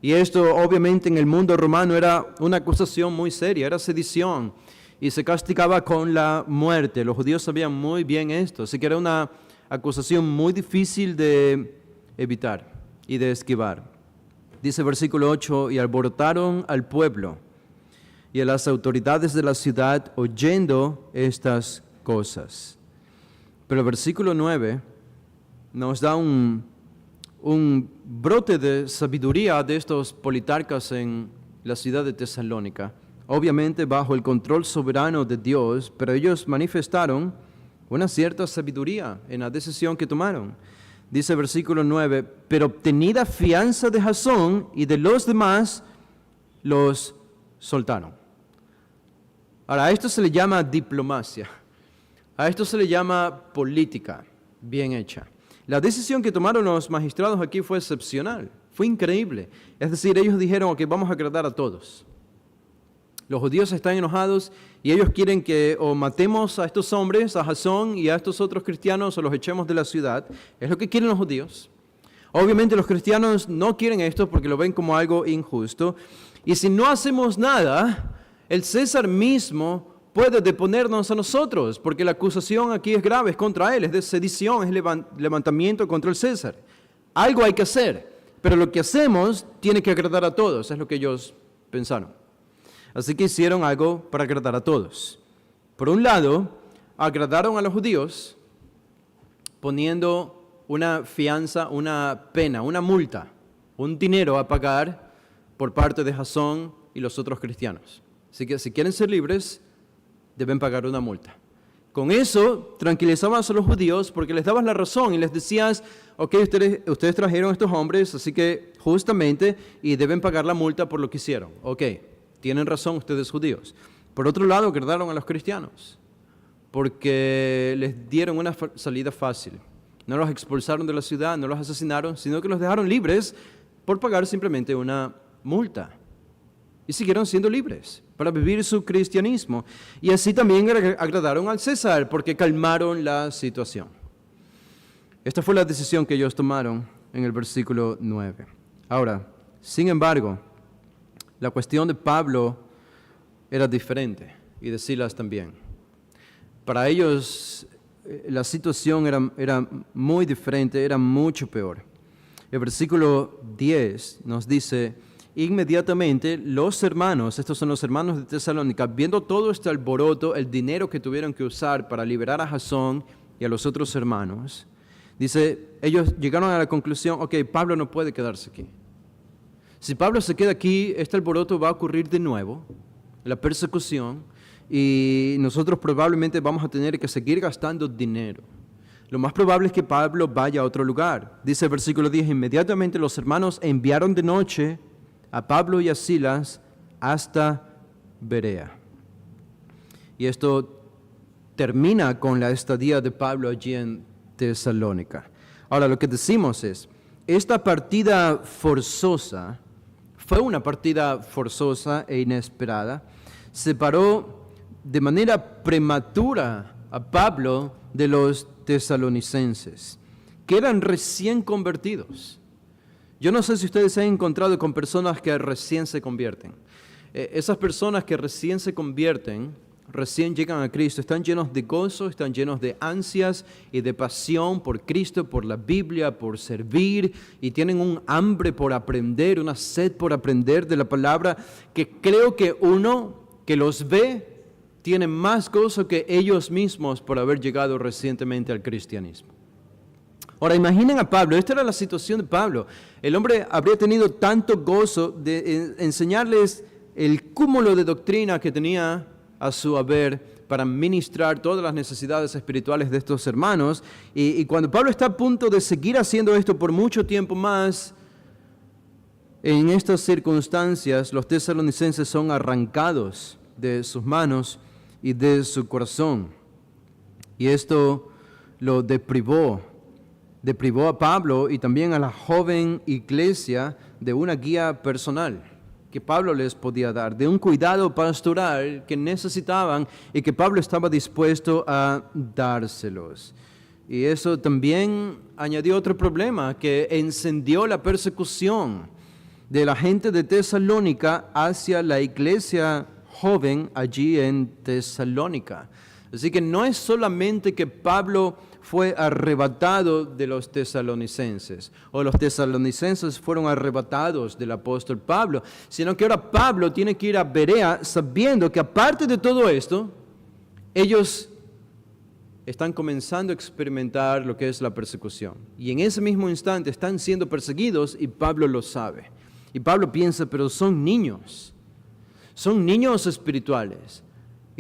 Speaker 2: Y esto obviamente en el mundo romano era una acusación muy seria, era sedición y se castigaba con la muerte. Los judíos sabían muy bien esto, así que era una acusación muy difícil de evitar y de esquivar. Dice versículo 8, y alborotaron al pueblo y a las autoridades de la ciudad oyendo estas cosas. Pero el versículo 9 nos da un brote de sabiduría de estos politarcas en la ciudad de Tesalónica, obviamente bajo el control soberano de Dios, pero ellos manifestaron una cierta sabiduría en la decisión que tomaron. Dice versículo 9, pero obtenida fianza de Jasón y de los demás, los soltaron. Ahora, a esto se le llama diplomacia. A esto se le llama política bien hecha. La decisión que tomaron los magistrados aquí fue excepcional, fue increíble. Es decir, ellos dijeron, ok, vamos a agradar a todos. Los judíos están enojados y ellos quieren que o matemos a estos hombres, a Jasón y a estos otros cristianos, o los echemos de la ciudad. Es lo que quieren los judíos. Obviamente los cristianos no quieren esto porque lo ven como algo injusto. Y si no hacemos nada, el César mismo puede deponernos a nosotros, porque la acusación aquí es grave, es contra él, es de sedición, es levantamiento contra el César. Algo hay que hacer, pero lo que hacemos tiene que agradar a todos, es lo que ellos pensaron. Así que hicieron algo para agradar a todos. Por un lado, agradaron a los judíos poniendo una fianza, una pena, una multa, un dinero a pagar por parte de Jasón y los otros cristianos. Así que si quieren ser libres, deben pagar una multa. Con eso tranquilizabas a los judíos porque les dabas la razón y les decías, ok, ustedes trajeron a estos hombres, así que justamente, y deben pagar la multa por lo que hicieron. Ok, tienen razón ustedes judíos. Por otro lado, agradaron a los cristianos porque les dieron una salida fácil. No los expulsaron de la ciudad, no los asesinaron, sino que los dejaron libres por pagar simplemente una multa. Y siguieron siendo libres para vivir su cristianismo. Y así también agradaron al César porque calmaron la situación. Esta fue la decisión que ellos tomaron en el versículo 9. Ahora, sin embargo, la cuestión de Pablo era diferente y de Silas también. Para ellos la situación era muy diferente, era mucho peor. El versículo 10 nos dice, inmediatamente los hermanos, estos son los hermanos de Tesalónica, viendo todo este alboroto, el dinero que tuvieron que usar para liberar a Jasón y a los otros hermanos, dice, ellos llegaron a la conclusión, ok, Pablo no puede quedarse aquí. Si Pablo se queda aquí, este alboroto va a ocurrir de nuevo, la persecución, y nosotros probablemente vamos a tener que seguir gastando dinero. Lo más probable es que Pablo vaya a otro lugar. Dice el versículo 10, inmediatamente los hermanos enviaron de noche a Pablo y a Silas hasta Berea. Y esto termina con la estadía de Pablo allí en Tesalónica. Ahora, lo que decimos es, esta partida forzosa, fue una partida forzosa e inesperada, separó de manera prematura a Pablo de los tesalonicenses, que eran recién convertidos. Yo no sé si ustedes se han encontrado con personas que recién se convierten. Esas personas que recién se convierten, recién llegan a Cristo, están llenos de gozo, están llenos de ansias y de pasión por Cristo, por la Biblia, por servir, y tienen un hambre por aprender, una sed por aprender de la palabra, que creo que uno que los ve tiene más gozo que ellos mismos por haber llegado recientemente al cristianismo. Ahora imaginen a Pablo, esta era la situación de Pablo. El hombre habría tenido tanto gozo de enseñarles el cúmulo de doctrina que tenía a su haber para ministrar todas las necesidades espirituales de estos hermanos. Y cuando Pablo está a punto de seguir haciendo esto por mucho tiempo más, en estas circunstancias los tesalonicenses son arrancados de sus manos y de su corazón. Y esto lo deprivó a Pablo y también a la joven iglesia de una guía personal que Pablo les podía dar, de un cuidado pastoral que necesitaban y que Pablo estaba dispuesto a dárselos. Y eso también añadió otro problema que encendió la persecución de la gente de Tesalónica hacia la iglesia joven allí en Tesalónica. Así que no es solamente que Pablo fue arrebatado de los tesalonicenses, o los tesalonicenses fueron arrebatados del apóstol Pablo, sino que ahora Pablo tiene que ir a Berea sabiendo que aparte de todo esto, ellos están comenzando a experimentar lo que es la persecución. Y en ese mismo instante están siendo perseguidos y Pablo lo sabe. Y Pablo piensa, pero son niños espirituales.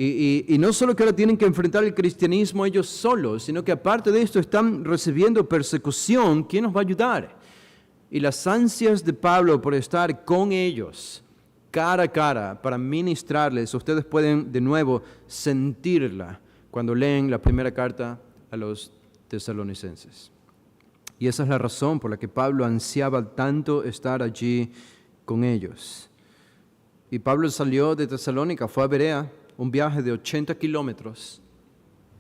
Speaker 2: Y no solo que ahora tienen que enfrentar el cristianismo ellos solos, sino que aparte de esto están recibiendo persecución. ¿Quién nos va a ayudar? Y las ansias de Pablo por estar con ellos, cara a cara, para ministrarles, ustedes pueden de nuevo sentirla cuando leen la primera carta a los tesalonicenses. Y esa es la razón por la que Pablo ansiaba tanto estar allí con ellos. Y Pablo salió de Tesalónica, fue a Berea, un viaje de 80 kilómetros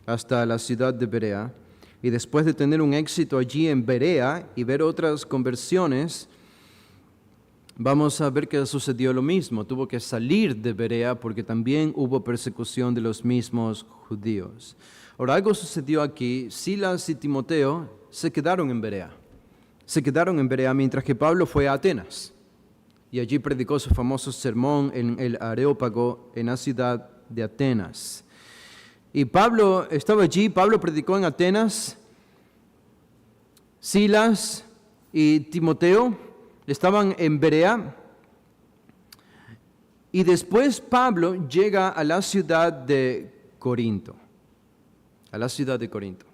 Speaker 2: hasta la ciudad de Berea. Y después de tener un éxito allí en Berea y ver otras conversiones, vamos a ver que sucedió lo mismo. Tuvo que salir de Berea porque también hubo persecución de los mismos judíos. Ahora, algo sucedió aquí. Silas y Timoteo se quedaron en Berea. Se quedaron en Berea mientras que Pablo fue a Atenas. Y allí predicó su famoso sermón en el Areópago, en la ciudad de Atenas. Y Pablo estaba allí, Pablo predicó en Atenas. Silas y Timoteo estaban en Berea. Y después Pablo llega a la ciudad de Corinto. A la ciudad de Corinto.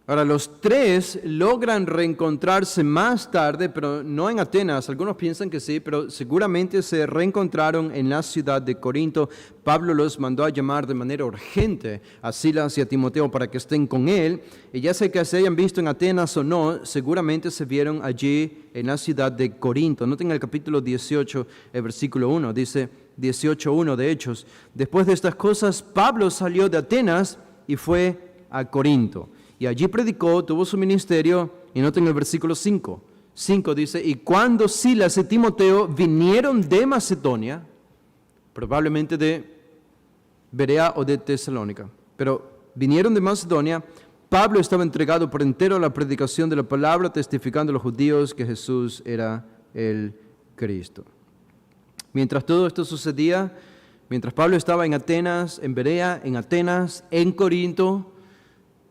Speaker 2: Ahora, los tres logran reencontrarse más tarde, pero no en Atenas. Algunos piensan que sí, pero seguramente se reencontraron en la ciudad de Corinto. Pablo los mandó a llamar de manera urgente a Silas y a Timoteo para que estén con él. Y ya sea que se hayan visto en Atenas o no, seguramente se vieron allí en la ciudad de Corinto. Noten el capítulo 18, el versículo 1, dice 18:1 de Hechos. Después de estas cosas, Pablo salió de Atenas y fue a Corinto. Y allí predicó, tuvo su ministerio, y noten el versículo 5. 5 dice, y cuando Silas y Timoteo vinieron de Macedonia, probablemente de Berea o de Tesalónica, pero vinieron de Macedonia, Pablo estaba entregado por entero a la predicación de la palabra, testificando a los judíos que Jesús era el Cristo. Mientras todo esto sucedía, mientras Pablo estaba en Atenas, en Berea, en Atenas, en Corinto,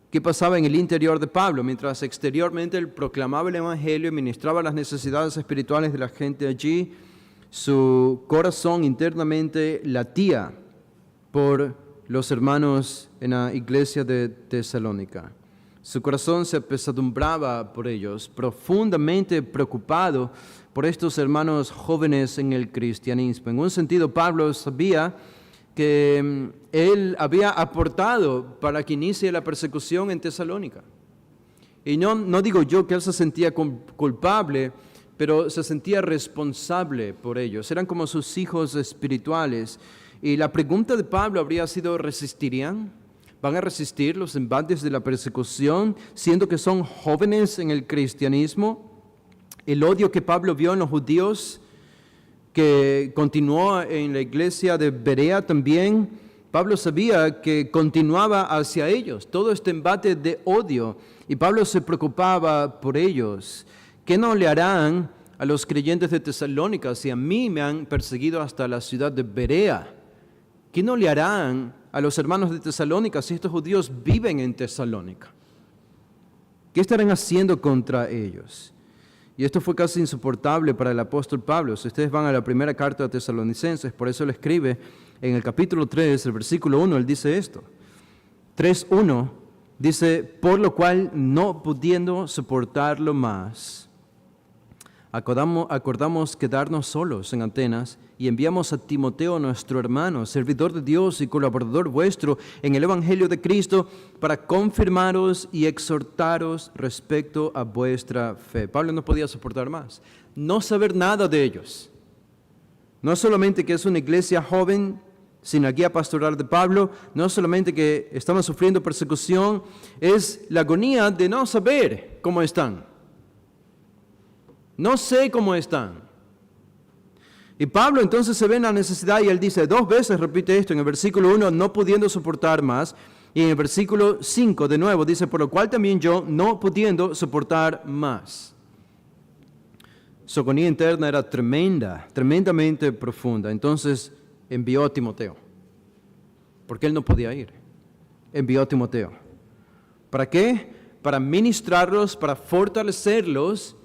Speaker 2: ¿qué pasaba en el interior de Pablo? Mientras exteriormente él proclamaba el evangelio y ministraba las necesidades espirituales de la gente allí, su corazón internamente latía por los hermanos en la iglesia de Tesalónica. Su corazón se apesadumbraba por ellos, profundamente preocupado por estos hermanos jóvenes en el cristianismo. En un sentido, Pablo sabía que él había aportado para que inicie la persecución en Tesalónica. Y no digo yo que él se sentía culpable, pero se sentía responsable por ellos. Eran como sus hijos espirituales. Y la pregunta de Pablo habría sido, ¿resistirían? ¿Van a resistir los embates de la persecución, siendo que son jóvenes en el cristianismo? El odio que Pablo vio en los judíos, que continuó en la iglesia de Berea también, Pablo sabía que continuaba hacia ellos, todo este embate de odio, y Pablo se preocupaba por ellos. ¿Qué no le harán a los creyentes de Tesalónica si a mí me han perseguido hasta la ciudad de Berea? ¿Qué no le harán a los hermanos de Tesalónica si estos judíos viven en Tesalónica? ¿Qué estarán haciendo contra ellos? Y esto fue casi insoportable para el apóstol Pablo. Si ustedes van a la primera carta de Tesalonicenses, por eso él escribe en el capítulo 3, el versículo 1, él dice esto. 3:1 dice, por lo cual no pudiendo soportarlo más, acordamos quedarnos solos en Atenas y enviamos a Timoteo, nuestro hermano, servidor de Dios y colaborador vuestro en el Evangelio de Cristo, para confirmaros y exhortaros respecto a vuestra fe. Pablo no podía soportar más, no saber nada de ellos. No solamente que es una iglesia joven sin la guía pastoral de Pablo, no solamente que estaban sufriendo persecución, es la agonía de no saber cómo están. No sé cómo están. Y Pablo entonces se ve en la necesidad y él dice, 2 veces repite esto en el versículo 1, no pudiendo soportar más, y en el versículo 5 de nuevo dice, por lo cual también yo, no pudiendo soportar más. Su agonía interna era tremenda, tremendamente profunda. Entonces envió a Timoteo, porque él no podía ir. Envió a Timoteo. ¿Para qué? Para ministrarlos, para fortalecerlos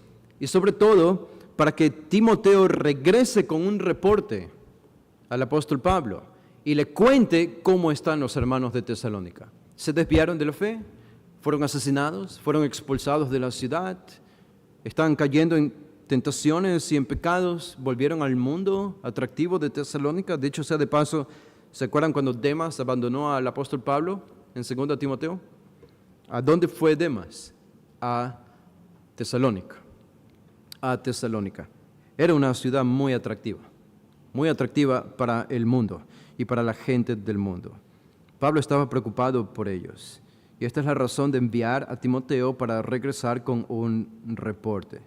Speaker 2: y sobre todo para que Timoteo regrese con un reporte al apóstol Pablo y le cuente cómo están los hermanos de Tesalónica. ¿Se desviaron de la fe? ¿Fueron asesinados? ¿Fueron expulsados de la ciudad? ¿Están cayendo en tentaciones y en pecados? ¿Volvieron al mundo atractivo de Tesalónica? De hecho, sea de paso, ¿se acuerdan cuando Demas abandonó al apóstol Pablo en 2 Timoteo? ¿A dónde fue Demas? A Tesalónica. A Tesalónica. Era una ciudad muy atractiva para el mundo y para la gente del mundo. Pablo estaba preocupado por ellos. Y esta es la razón de enviar a Timoteo para regresar con un reporte.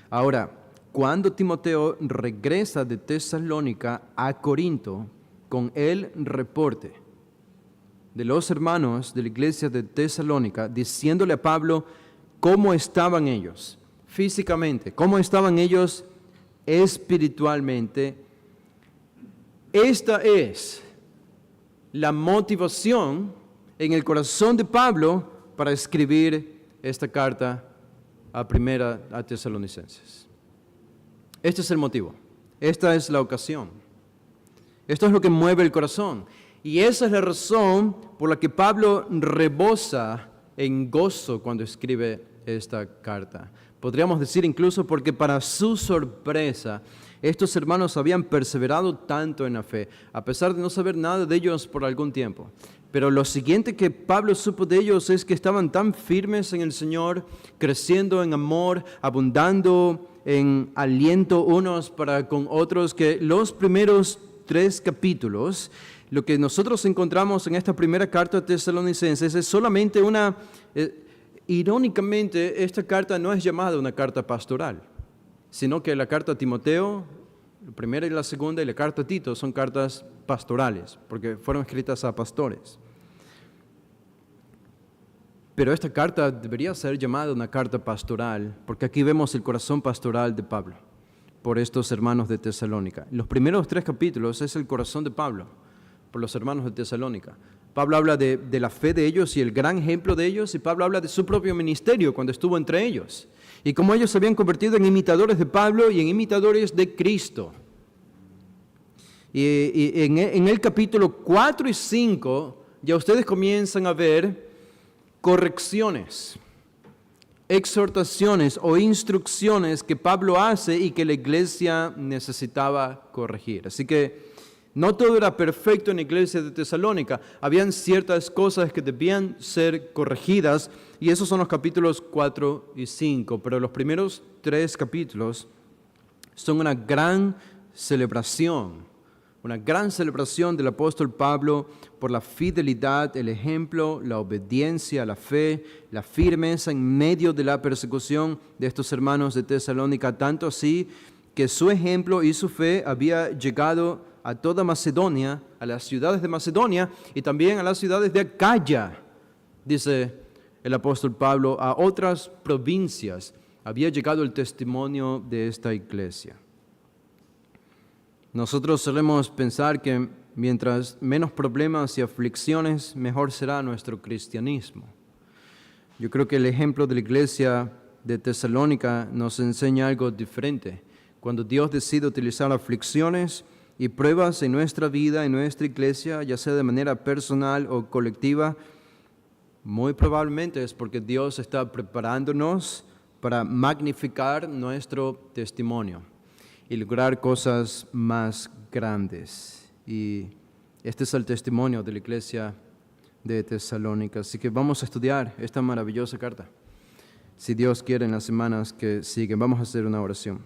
Speaker 2: Ahora, cuando Timoteo regresa de Tesalónica a Corinto con el reporte de los hermanos de la iglesia de Tesalónica, diciéndole a Pablo cómo estaban ellos físicamente, cómo estaban ellos espiritualmente, esta es la motivación en el corazón de Pablo para escribir esta carta a Tesalonicenses. Este es el motivo, esta es la ocasión, esto es lo que mueve el corazón, y esa es la razón por la que Pablo rebosa en gozo cuando escribe esta carta. Podríamos decir incluso porque para su sorpresa, estos hermanos habían perseverado tanto en la fe, a pesar de no saber nada de ellos por algún tiempo. Pero lo siguiente que Pablo supo de ellos es que estaban tan firmes en el Señor, creciendo en amor, abundando en aliento unos para con otros, que los primeros 3 capítulos, lo que nosotros encontramos en esta primera carta a Tesalonicenses es solamente irónicamente, esta carta no es llamada una carta pastoral, sino que la carta a Timoteo, la primera y la segunda, y la carta a Tito son cartas pastorales, porque fueron escritas a pastores. Pero esta carta debería ser llamada una carta pastoral, porque aquí vemos el corazón pastoral de Pablo por estos hermanos de Tesalónica. Los primeros 3 capítulos es el corazón de Pablo por los hermanos de Tesalónica. Pablo habla de la fe de ellos y el gran ejemplo de ellos, y Pablo habla de su propio ministerio cuando estuvo entre ellos, y cómo ellos se habían convertido en imitadores de Pablo y en imitadores de Cristo. Y en el capítulo 4 y 5 ya ustedes comienzan a ver correcciones, exhortaciones o instrucciones que Pablo hace y que la iglesia necesitaba corregir. Así que no todo era perfecto en la iglesia de Tesalónica. Habían ciertas cosas que debían ser corregidas, y esos son los capítulos 4 y 5. Pero los primeros 3 capítulos son una gran celebración del apóstol Pablo por la fidelidad, el ejemplo, la obediencia, la fe, la firmeza en medio de la persecución de estos hermanos de Tesalónica, tanto así que su ejemplo y su fe había llegado a toda Macedonia, a las ciudades de Macedonia y también a las ciudades de Acaya, dice el apóstol Pablo, a otras provincias había llegado el testimonio de esta iglesia. Nosotros solemos pensar que mientras menos problemas y aflicciones, mejor será nuestro cristianismo. Yo creo que el ejemplo de la iglesia de Tesalónica nos enseña algo diferente. Cuando Dios decide utilizar aflicciones y pruebas en nuestra vida, en nuestra iglesia, ya sea de manera personal o colectiva, muy probablemente es porque Dios está preparándonos para magnificar nuestro testimonio y lograr cosas más grandes. Y este es el testimonio de la iglesia de Tesalónica. Así que vamos a estudiar esta maravillosa carta. Si Dios quiere, en las semanas que siguen, vamos a hacer una oración.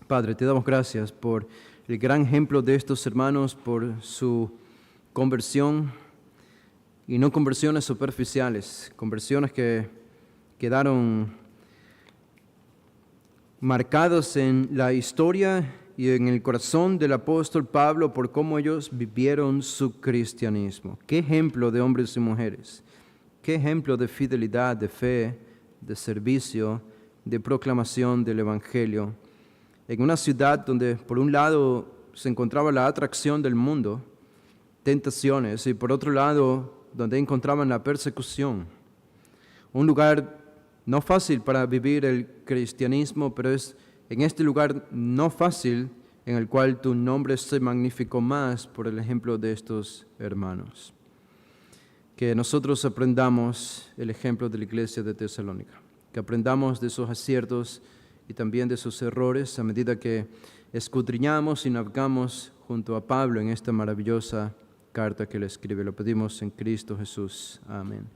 Speaker 2: Padre, te damos gracias por el gran ejemplo de estos hermanos, por su conversión, y no conversiones superficiales, conversiones que quedaron marcados en la historia y en el corazón del apóstol Pablo por cómo ellos vivieron su cristianismo. Qué ejemplo de hombres y mujeres, qué ejemplo de fidelidad, de fe, de servicio, de proclamación del Evangelio. En una ciudad donde por un lado se encontraba la atracción del mundo, tentaciones, y por otro lado donde encontraban la persecución. Un lugar no fácil para vivir el cristianismo, pero es en este lugar no fácil en el cual tu nombre se magnificó más por el ejemplo de estos hermanos. Que nosotros aprendamos el ejemplo de la iglesia de Tesalónica, que aprendamos de sus aciertos y también de sus errores a medida que escudriñamos y navegamos junto a Pablo en esta maravillosa carta que le escribe. Lo pedimos en Cristo Jesús. Amén.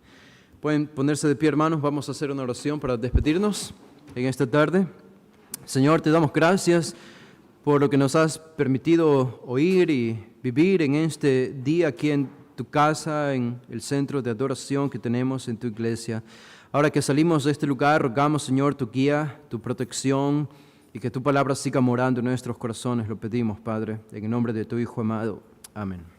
Speaker 2: Pueden ponerse de pie, hermanos. Vamos a hacer una oración para despedirnos en esta tarde. Señor, te damos gracias por lo que nos has permitido oír y vivir en este día aquí en tu casa, en el centro de adoración que tenemos en tu iglesia. Ahora que salimos de este lugar, rogamos, Señor, tu guía, tu protección y que tu palabra siga morando en nuestros corazones. Lo pedimos, Padre, en el nombre de tu Hijo amado. Amén.